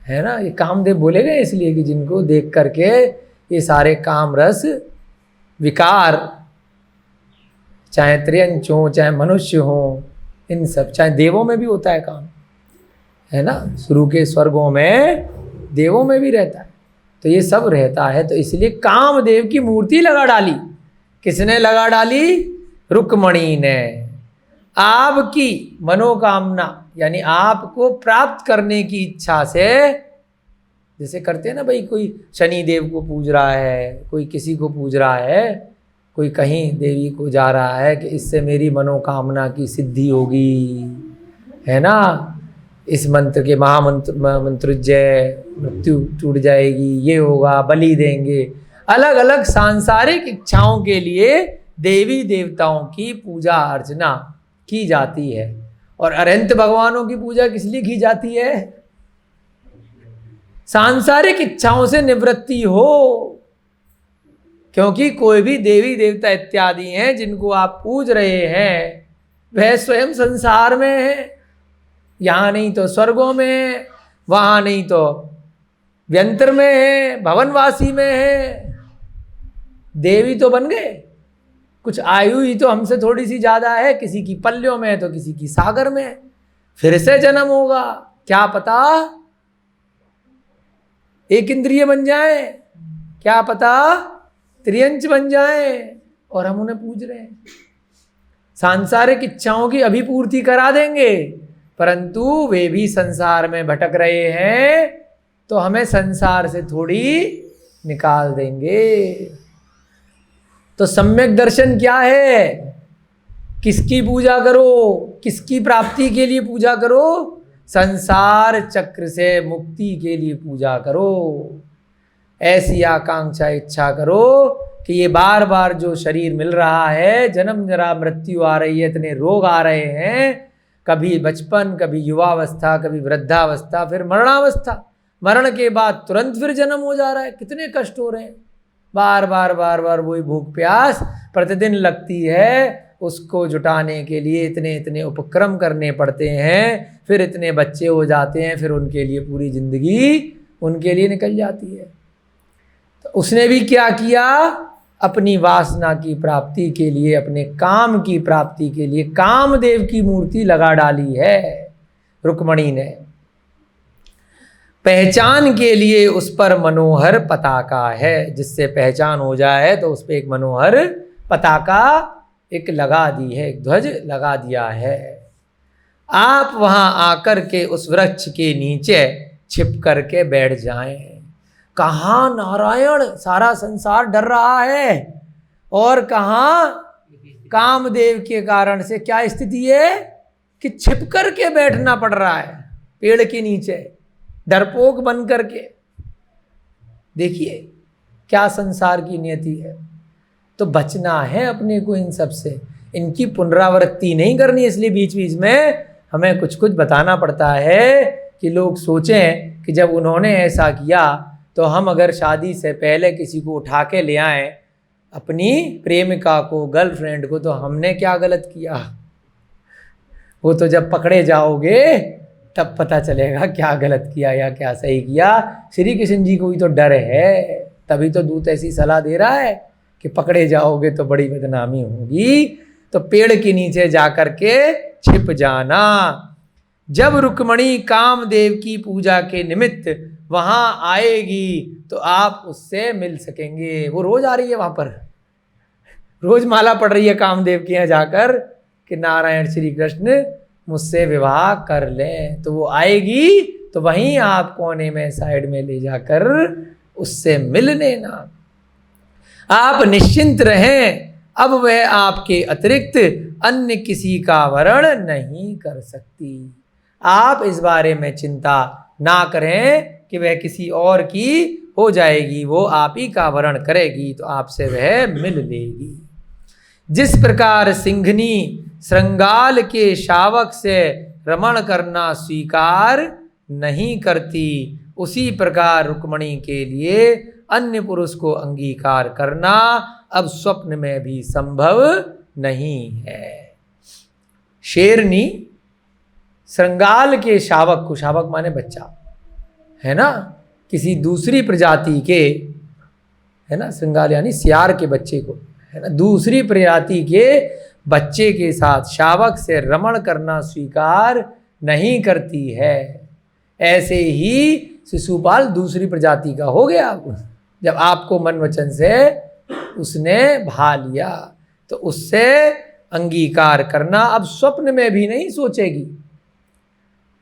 है ना। ये कामदेव बोले गए इसलिए कि जिनको देख करके ये सारे काम रस विकार, चाहे त्रियंच हो, चाहे मनुष्य हो, इन सब, चाहे देवों में भी होता है काम, है ना। शुरू के स्वर्गों में देवों में भी रहता है, तो ये सब रहता है। तो इसलिए कामदेव की मूर्ति लगा डाली। किसने लगा डाली? रुक्मणी ने। आपकी मनोकामना यानी आपको प्राप्त करने की इच्छा से, जैसे करते हैं ना भाई, कोई शनि देव को पूज रहा है, कोई किसी को पूज रहा है, कोई कहीं देवी को जा रहा है कि इससे मेरी मनोकामना की सिद्धि होगी, है ना, इस मंत्र के मंत्रोज्जय मृत्यु टूट जाएगी, ये होगा, बलि देंगे। अलग अलग सांसारिक इच्छाओं के लिए देवी देवताओं की पूजा अर्चना की जाती है। और अरहंत भगवानों की पूजा किस लिए की जाती है? सांसारिक इच्छाओं से निवृत्ति हो। क्योंकि कोई भी देवी देवता इत्यादि हैं जिनको आप पूज रहे हैं, वह स्वयं संसार में है, यहाँ नहीं तो स्वर्गों में, वहाँ नहीं तो व्यंतर में है, भवनवासी में है। देवी तो बन गए, कुछ आयु ही तो हमसे थोड़ी सी ज़्यादा है, किसी की पल्यों में है तो किसी की सागर में, फिर से जन्म होगा, क्या पता एक इंद्रिय बन जाए, क्या पता त्रियंच बन जाए, और हम उन्हें पूज रहे हैं। सांसारिक इच्छाओं की अभिपूर्ति करा देंगे, परंतु वे भी संसार में भटक रहे हैं, तो हमें संसार से थोड़ी निकाल देंगे। तो सम्यक दर्शन क्या है? किसकी पूजा करो, किसकी प्राप्ति के लिए पूजा करो? संसार चक्र से मुक्ति के लिए पूजा करो। ऐसी आकांक्षा इच्छा करो कि ये बार बार जो शरीर मिल रहा है, जन्म जरा मृत्यु आ रही है, इतने रोग आ रहे हैं, कभी बचपन, कभी युवावस्था, कभी वृद्धावस्था, फिर मरणावस्था, मरण के बाद तुरंत फिर जन्म हो जा रहा है, कितने कष्ट हो रहे हैं। बार बार बार बार वही भूख प्यास प्रतिदिन लगती है, उसको जुटाने के लिए इतने इतने उपक्रम करने पड़ते हैं, फिर इतने बच्चे हो जाते हैं, फिर उनके लिए पूरी जिंदगी उनके लिए निकल जाती है। तो उसने भी क्या किया? अपनी वासना की प्राप्ति के लिए, अपने काम की प्राप्ति के लिए कामदेव की मूर्ति लगा डाली है रुक्मणी ने। पहचान के लिए उस पर मनोहर पताका है, जिससे पहचान हो जाए तो उस पर एक मनोहर पताका एक लगा दी है, एक ध्वज लगा दिया है। आप वहां आकर के उस वृक्ष के नीचे छिप करके बैठ जाएं। कहाँ नारायण, सारा संसार डर रहा है, और कहाँ कामदेव के कारण से क्या स्थिति है कि छिप करके बैठना पड़ रहा है पेड़ के नीचे, डरपोक बन करके। देखिए क्या संसार की नियति है। तो बचना है अपने को इन सब से, इनकी पुनरावृत्ति नहीं करनी। इसलिए बीच बीच में हमें कुछ कुछ बताना पड़ता है कि लोग सोचें कि जब उन्होंने ऐसा किया तो हम अगर शादी से पहले किसी को उठा के ले आए, अपनी प्रेमिका को, गर्लफ्रेंड को, तो हमने क्या गलत किया? वो तो जब पकड़े जाओगे तब पता चलेगा क्या गलत किया या क्या सही किया। श्री कृष्ण जी को भी तो डर है, तभी तो दूत ऐसी सलाह दे रहा है कि पकड़े जाओगे तो बड़ी बदनामी होगी, तो पेड़ के नीचे जाकर के छिप जाना। जब रुक्मणी कामदेव की पूजा के निमित्त वहां आएगी तो आप उससे मिल सकेंगे। वो रोज आ रही है वहां पर, रोज माला पड़ रही है कामदेव के यहाँ जाकर कि नारायण श्री कृष्ण मुझसे विवाह कर लें। तो वो आएगी तो वहीं आप कोने में साइड में ले जाकर उससे मिल लेना। आप निश्चिंत रहें, अब वह आपके अतिरिक्त अन्य किसी का वरण नहीं कर सकती। आप इस बारे में चिंता ना करें कि वह किसी और की हो जाएगी, वो आप ही का वरण करेगी, तो आपसे वह मिल लेगी। जिस प्रकार सिंघनी श्रृंगाल के शावक से रमण करना स्वीकार नहीं करती, उसी प्रकार रुक्मणी के लिए अन्य पुरुष को अंगीकार करना अब स्वप्न में भी संभव नहीं है। शेरनी श्रृंगाल के शावक को, शावक माने बच्चा है ना, किसी दूसरी प्रजाति के, है ना, श्रृंगाल यानी सियार के बच्चे को, है ना, दूसरी प्रजाति के बच्चे के साथ शावक से रमण करना स्वीकार नहीं करती है। ऐसे ही शिशुपाल दूसरी प्रजाति का हो गया। जब आपको मन वचन से उसने भा लिया तो उससे अंगीकार करना अब स्वप्न में भी नहीं सोचेगी,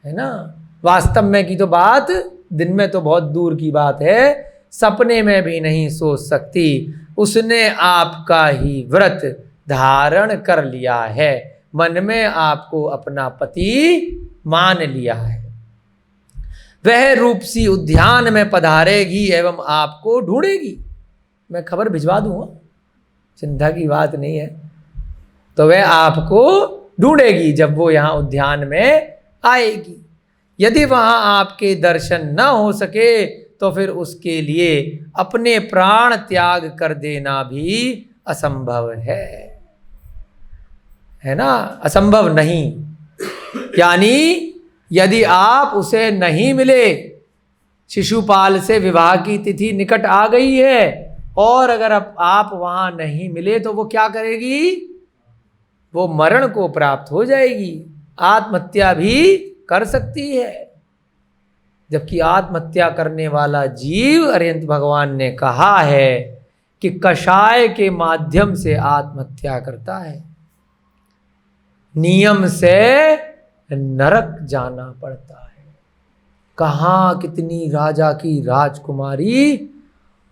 है ना। वास्तव में की तो बात दिन में तो बहुत दूर की बात है, सपने में भी नहीं सोच सकती। उसने आपका ही व्रत धारण कर लिया है, मन में आपको अपना पति मान लिया है। वह रूपसी उद्यान में पधारेगी एवं आपको ढूंढेगी। मैं खबर भिजवा दूंगा, चिंता की बात नहीं है। तो वह आपको ढूंढेगी जब वो यहाँ उद्यान में आएगी। यदि वहाँ आपके दर्शन न हो सके तो फिर उसके लिए अपने प्राण त्याग कर देना भी असंभव है ना, असंभव नहीं। यानी यदि आप उसे नहीं मिले, शिशुपाल से विवाह की तिथि निकट आ गई है और अगर आप वहां नहीं मिले तो वो क्या करेगी? वो मरण को प्राप्त हो जाएगी, आत्महत्या भी कर सकती है। जबकि आत्महत्या करने वाला जीव, अरिहंत भगवान ने कहा है कि कषाय के माध्यम से आत्महत्या करता है, नियम से नरक जाना पड़ता है। कहाँ कितनी राजा की राजकुमारी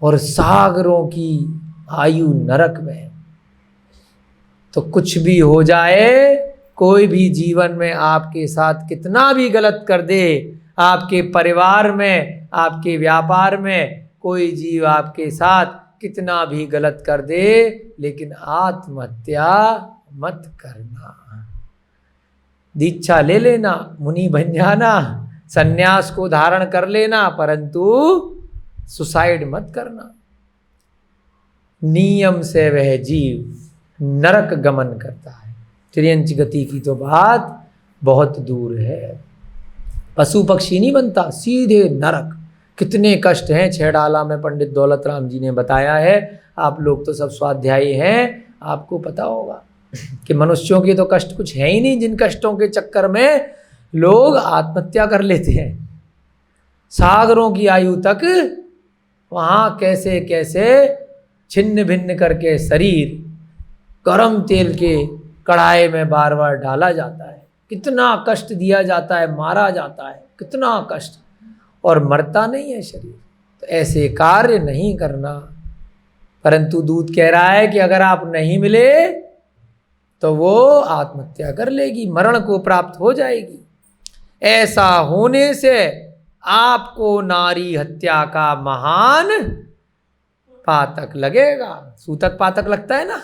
और सागरों की आयु नरक में। तो कुछ भी हो जाए, कोई भी जीवन में आपके साथ कितना भी गलत कर दे, आपके परिवार में, आपके व्यापार में कोई जीव आपके साथ कितना भी गलत कर दे, लेकिन आत्महत्या मत करना। दीक्षा ले लेना, मुनि बन जाना, सन्यास को धारण कर लेना, परंतु सुसाइड मत करना। नियम से वह जीव नरक गमन करता है, त्रियंच गति की तो बात बहुत दूर है। पशु पक्षी नहीं बनता, सीधे नरक। कितने कष्ट हैं, छेड़ाला में पंडित दौलत राम जी ने बताया है। आप लोग तो सब स्वाध्यायी हैं, आपको पता होगा कि मनुष्यों के तो कष्ट कुछ है ही नहीं, जिन कष्टों के चक्कर में लोग आत्महत्या कर लेते हैं। सागरों की आयु तक वहाँ कैसे कैसे छिन्न भिन्न करके शरीर गरम तेल के कढ़ाई में बार बार डाला जाता है, कितना कष्ट दिया जाता है, मारा जाता है, कितना कष्ट, और मरता नहीं है शरीर। तो ऐसे कार्य नहीं करना। परंतु दूत कह रहा है कि अगर आप नहीं मिले तो वो आत्महत्या कर लेगी, मरण को प्राप्त हो जाएगी। ऐसा होने से आपको नारी हत्या का महान पातक लगेगा। सूतक पातक लगता है ना,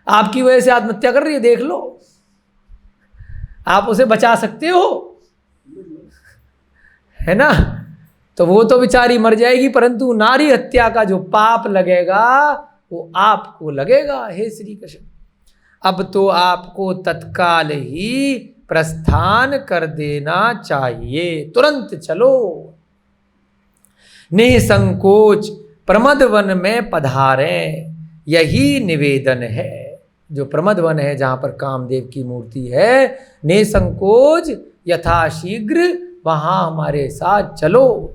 आपकी वजह से आत्महत्या कर रही है, देख लो, आप उसे बचा सकते हो, है ना। तो वो तो बेचारी मर जाएगी, परंतु नारी हत्या का जो पाप लगेगा वो आपको लगेगा। हे श्री कृष्ण, अब तो आपको तत्काल ही प्रस्थान कर देना चाहिए, तुरंत चलो। निसंकोच प्रमद वन में पधारें, यही निवेदन है। जो प्रमद वन है जहां पर कामदेव की मूर्ति है, निसंकोच यथाशीघ्र वहां हमारे साथ चलो।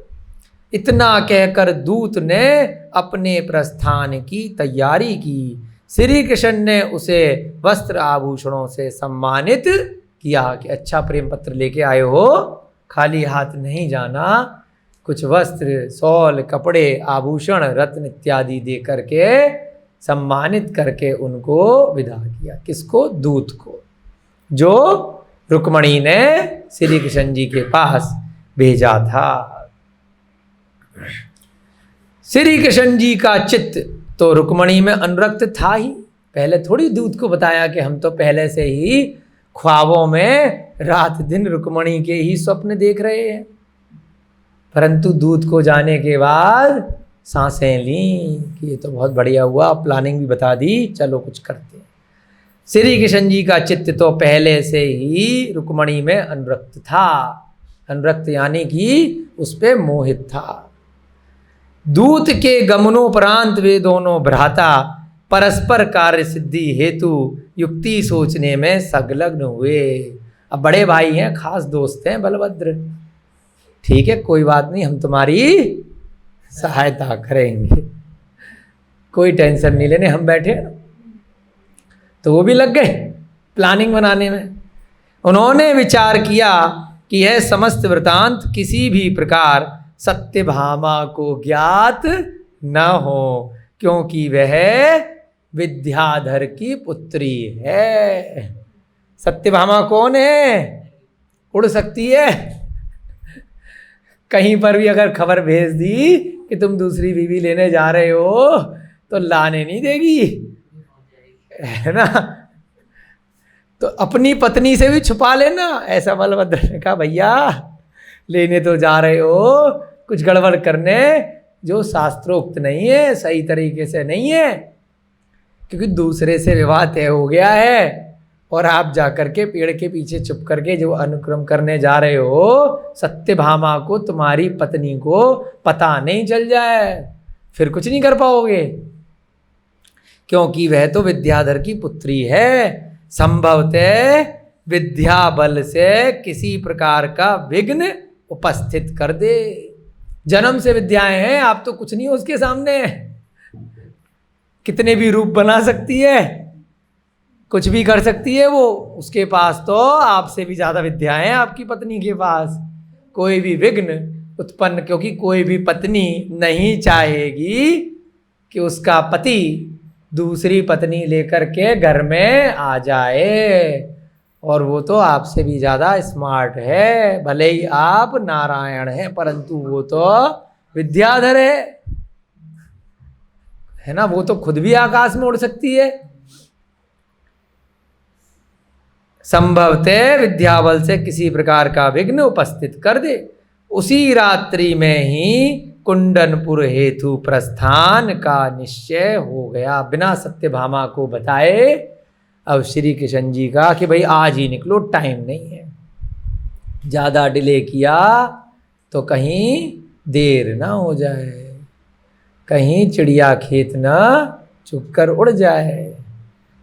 इतना कहकर दूत ने अपने प्रस्थान की तैयारी की। श्री कृष्ण ने उसे वस्त्र आभूषणों से सम्मानित किया कि अच्छा प्रेम पत्र लेके आए हो, खाली हाथ नहीं जाना, कुछ वस्त्र, शॉल, कपड़े, आभूषण, रत्न इत्यादि दे करके सम्मानित करके उनको विदा किया। किसको? दूत को, जो रुक्मणी ने श्री कृष्ण जी के पास भेजा था। श्री कृष्ण जी का चित्त तो रुक्मणी में अनुरक्त था ही। पहले थोड़ी दूत को बताया कि हम तो पहले से ही ख्वाबों में रात दिन रुक्मणी के ही स्वप्न देख रहे हैं, परंतु दूत को जाने के बाद सांसें ली कि ये तो बहुत बढ़िया हुआ, प्लानिंग भी बता दी, चलो कुछ करते हैं। श्री कृष्ण जी का चित्त तो पहले से ही रुक्मणी में अनुरक्त था। अनुरक्त यानी कि उस पे मोहित था। दूत के गमनोपरांत वे दोनों भ्राता परस्पर कार्य सिद्धि हेतु युक्ति सोचने में संलग्न हुए। अब बड़े भाई हैं, खास दोस्त हैं बलभद्र, ठीक है कोई बात नहीं, हम तुम्हारी सहायता करेंगे, कोई टेंशन नहीं लेने, हम बैठे ना। तो वो भी लग गए प्लानिंग बनाने में। उन्होंने विचार किया कि यह समस्त वृतांत किसी भी प्रकार सत्यभामा को ज्ञात न हो, क्योंकि वह विद्याधर की पुत्री है। सत्यभामा कौन है? उड़ सकती है, कहीं पर भी अगर खबर भेज दी कि तुम दूसरी बीवी लेने जा रहे हो तो लाने नहीं देगी, है ना। तो अपनी पत्नी से भी छुपा लेना। ऐसा बलभद्र ने कहा भैया लेने तो जा रहे हो, कुछ गड़बड़ करने जो शास्त्रोक्त नहीं है, सही तरीके से नहीं है, क्योंकि दूसरे से विवाह तय हो गया है और आप जाकर के पेड़ के पीछे छुप करके जो अनुक्रम करने जा रहे हो, सत्यभामा को, तुम्हारी पत्नी को पता नहीं चल जाए, फिर कुछ नहीं कर पाओगे, क्योंकि वह तो विद्याधर की पुत्री है। संभवतः विद्या बल से किसी प्रकार का विघ्न उपस्थित कर दे। जन्म से विद्याएं हैं, आप तो कुछ नहीं हो उसके सामने, कितने भी रूप बना सकती है, कुछ भी कर सकती है वो, उसके पास तो आपसे भी ज़्यादा विद्याएं हैं आपकी पत्नी के पास। कोई भी विघ्न उत्पन्न, क्योंकि कोई भी पत्नी नहीं चाहेगी कि उसका पति दूसरी पत्नी लेकर के घर में आ जाए, और वो तो आपसे भी ज़्यादा स्मार्ट है। भले ही आप नारायण हैं, परंतु वो तो विद्याधर है ना, वो तो खुद भी आकाश में उड़ सकती है। संभवतः विद्याबल से किसी प्रकार का विघ्न उपस्थित कर दे। उसी रात्रि में ही कुंडनपुर हेतु प्रस्थान का निश्चय हो गया, बिना सत्यभामा को बताए। अब श्री कृष्ण जी का कि भाई आज ही निकलो, टाइम नहीं है, ज़्यादा डिले किया तो कहीं देर ना हो जाए, कहीं चिड़िया खेत ना चुपकर उड़ जाए।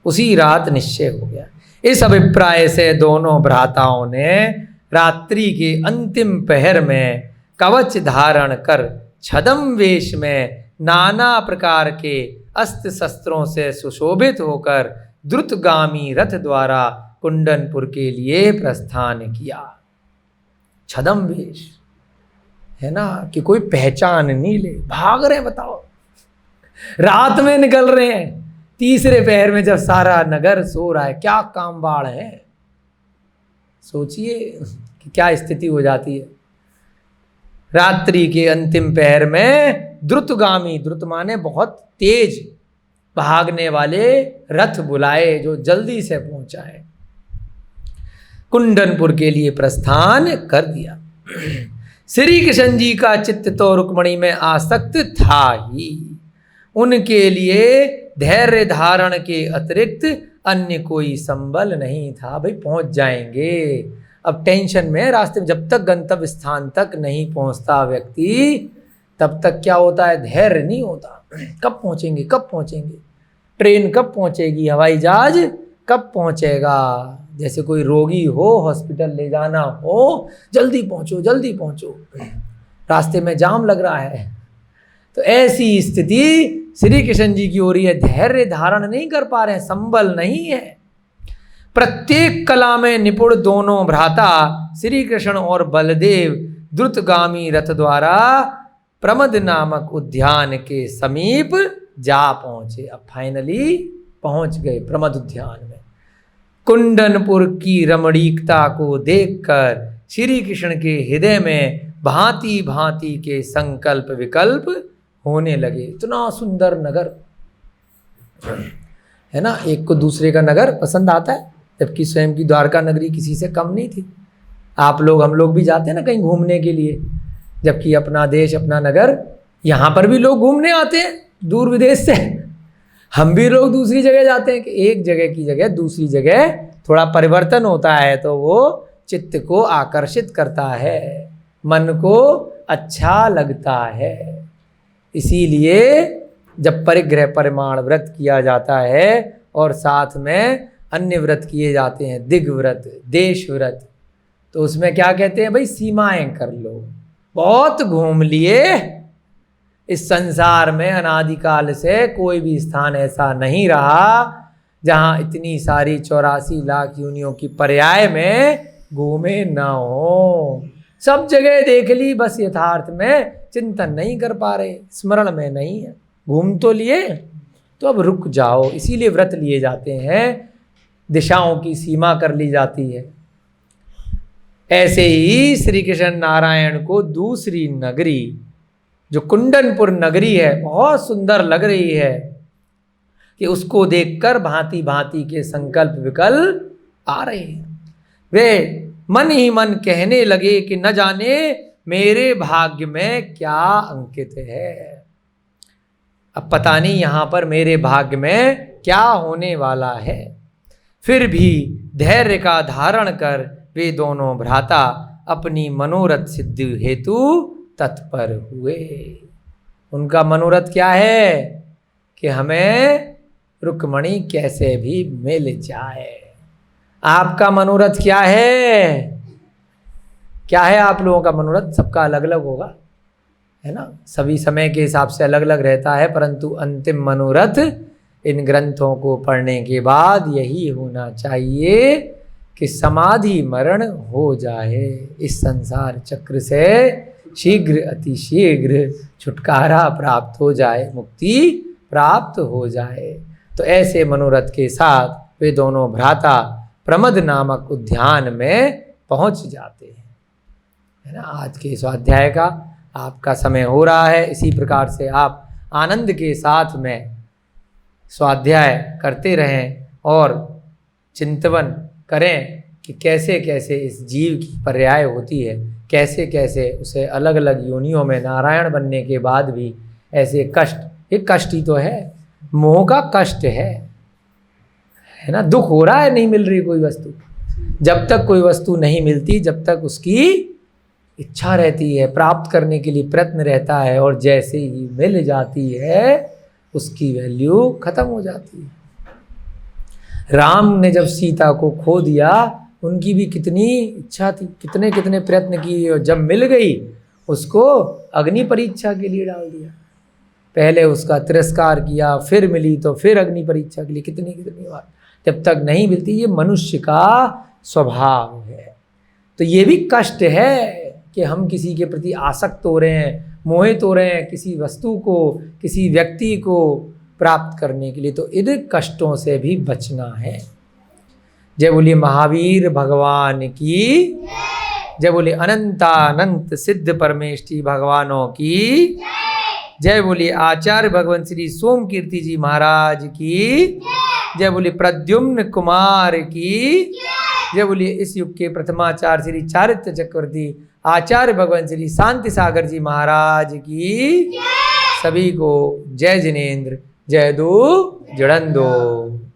उसी रात निश्चय हो गया। इस अभिप्राय से दोनों भ्राताओं ने रात्रि के अंतिम पहर में कवच धारण कर छद्म वेश में नाना प्रकार के अस्त्र शस्त्रों से सुशोभित होकर द्रुतगामी रथ द्वारा कुंडनपुर के लिए प्रस्थान किया। छद्म वेश है ना, कि कोई पहचान नहीं ले, भाग रहे हैं, बताओ रात में निकल रहे हैं, तीसरे पहर में जब सारा नगर सो रहा है, क्या काम बाढ़ है। सोचिए कि क्या स्थिति हो जाती है। रात्रि के अंतिम पहर में द्रुतगामी, द्रुत माने बहुत तेज भागने वाले रथ बुलाए जो जल्दी से पहुंचाए, कुंडनपुर के लिए प्रस्थान कर दिया। श्री कृष्ण जी का चित्त तो रुक्मणी में आसक्त था ही, उनके लिए धैर्य धारण के अतिरिक्त अन्य कोई संबल नहीं था। भाई पहुंच जाएंगे, अब टेंशन में रास्ते में, जब तक गंतव्य स्थान तक नहीं पहुंचता व्यक्ति तब तक क्या होता है, धैर्य नहीं होता। कब पहुंचेंगे, कब पहुंचेंगे, ट्रेन कब पहुंचेगी, हवाई जहाज कब पहुंचेगा। जैसे कोई रोगी हो, हॉस्पिटल ले जाना हो, जल्दी पहुंचो जल्दी पहुंचो, रास्ते में जाम लग रहा है। तो ऐसी स्थिति श्री कृष्ण जी की हो रही है, धैर्य धारण नहीं कर पा रहे हैं, संबल नहीं है। प्रत्येक कला में निपुण दोनों भ्राता श्री कृष्ण और बलदेव द्रुतगामी रथ द्वारा प्रमद नामक उद्यान के समीप जा पहुंचे। अब फाइनली पहुंच गए प्रमद उद्यान में। कुंडनपुर की रमणीकता को देखकर श्री कृष्ण के हृदय में भांति भांति के संकल्प विकल्प होने लगे। इतना सुंदर नगर है ना, एक को दूसरे का नगर पसंद आता है, जबकि स्वयं की द्वारका नगरी किसी से कम नहीं थी। आप लोग, हम लोग भी जाते हैं ना कहीं घूमने के लिए, जबकि अपना देश अपना नगर, यहाँ पर भी लोग घूमने आते हैं दूर विदेश से। हम भी लोग दूसरी जगह जाते हैं कि एक जगह की जगह दूसरी जगह थोड़ा परिवर्तन होता है तो वो चित्त को आकर्षित करता है, मन को अच्छा लगता है। इसीलिए जब परिग्रह परिमाण व्रत किया जाता है और साथ में अन्य व्रत किए जाते हैं, दिग व्रत, देश व्रत, तो उसमें क्या कहते हैं, भाई सीमाएं कर लो। बहुत घूम लिए, इस संसार में अनादिकाल से कोई भी स्थान ऐसा नहीं रहा जहाँ इतनी सारी 84 लाख योनियों की पर्याय में घूमे ना हो। सब जगह देख ली, बस यथार्थ में चिंतन नहीं कर पा रहे, स्मरण में नहीं है। घूम तो लिए, तो अब रुक जाओ। इसीलिए व्रत लिए जाते हैं, दिशाओं की सीमा कर ली जाती है। ऐसे ही श्री कृष्ण नारायण को दूसरी नगरी जो कुंडनपुर नगरी है बहुत सुंदर लग रही है कि उसको देखकर भांति भांति के संकल्प विकल्प आ रहे हैं। वे मन ही मन कहने लगे कि न जाने मेरे भाग्य में क्या अंकित है। अब पता नहीं यहाँ पर मेरे भाग्य में क्या होने वाला है। फिर भी धैर्य का धारण कर वे दोनों भ्राता अपनी मनोरथ सिद्धि हेतु तत्पर हुए। उनका मनोरथ क्या है कि हमें रुक्मणी कैसे भी मिल जाए। आपका मनोरथ क्या है? क्या है आप लोगों का मनोरथ? सबका अलग अलग होगा, है ना, सभी समय के हिसाब से अलग अलग रहता है, परंतु अंतिम मनोरथ इन ग्रंथों को पढ़ने के बाद यही होना चाहिए कि समाधि मरण हो जाए, इस संसार चक्र से शीघ्र अतिशीघ्र छुटकारा प्राप्त हो जाए, मुक्ति प्राप्त हो जाए। तो ऐसे मनोरथ के साथ वे दोनों भ्राता प्रमद नामक उद्यान में पहुंच जाते हैं, है ना। आज के स्वाध्याय का आपका समय हो रहा है, इसी प्रकार से आप आनंद के साथ में स्वाध्याय करते रहें और चिंतन करें कि कैसे कैसे इस जीव की पर्याय होती है, कैसे कैसे उसे अलग अलग योनियों में नारायण बनने के बाद भी ऐसे कष्ट, ये कष्ट ही तो है, मोह का कष्ट है ना। दुख हो रहा है, नहीं मिल रही कोई वस्तु। जब तक कोई वस्तु नहीं मिलती, जब तक उसकी इच्छा रहती है, प्राप्त करने के लिए प्रयत्न रहता है, और जैसे ही मिल जाती है उसकी वैल्यू खत्म हो जाती है। राम ने जब सीता को खो दिया, उनकी भी कितनी इच्छा थी, कितने कितने प्रयत्न किए, और जब मिल गई उसको अग्नि परीक्षा के लिए डाल दिया। पहले उसका तिरस्कार किया, फिर मिली तो फिर अग्नि परीक्षा के लिए, कितनी कितनी बार, जब तक नहीं मिलती। ये मनुष्य का स्वभाव है। तो ये भी कष्ट है कि हम किसी के प्रति आसक्त हो रहे हैं, मोहित हो रहे हैं, किसी वस्तु को, किसी व्यक्ति को प्राप्त करने के लिए। तो इन कष्टों से भी बचना है। जय बोलिए महावीर भगवान की, जय बोलिए अनंतानंत सिद्ध परमेष्टि भगवानों की, जय बोलिए आचार्य भगवान श्री सोम कीर्ति जी महाराज की, जय बोलिए प्रद्युम्न कुमार की, जय बोलिए इस युग के प्रथमाचार्य श्री चारित्र चक्रवर्ती आचार्य भगवान श्री शांति सागर जी महाराज की। सभी को जय जिनेन्द्र, जय दो जुड़न दो।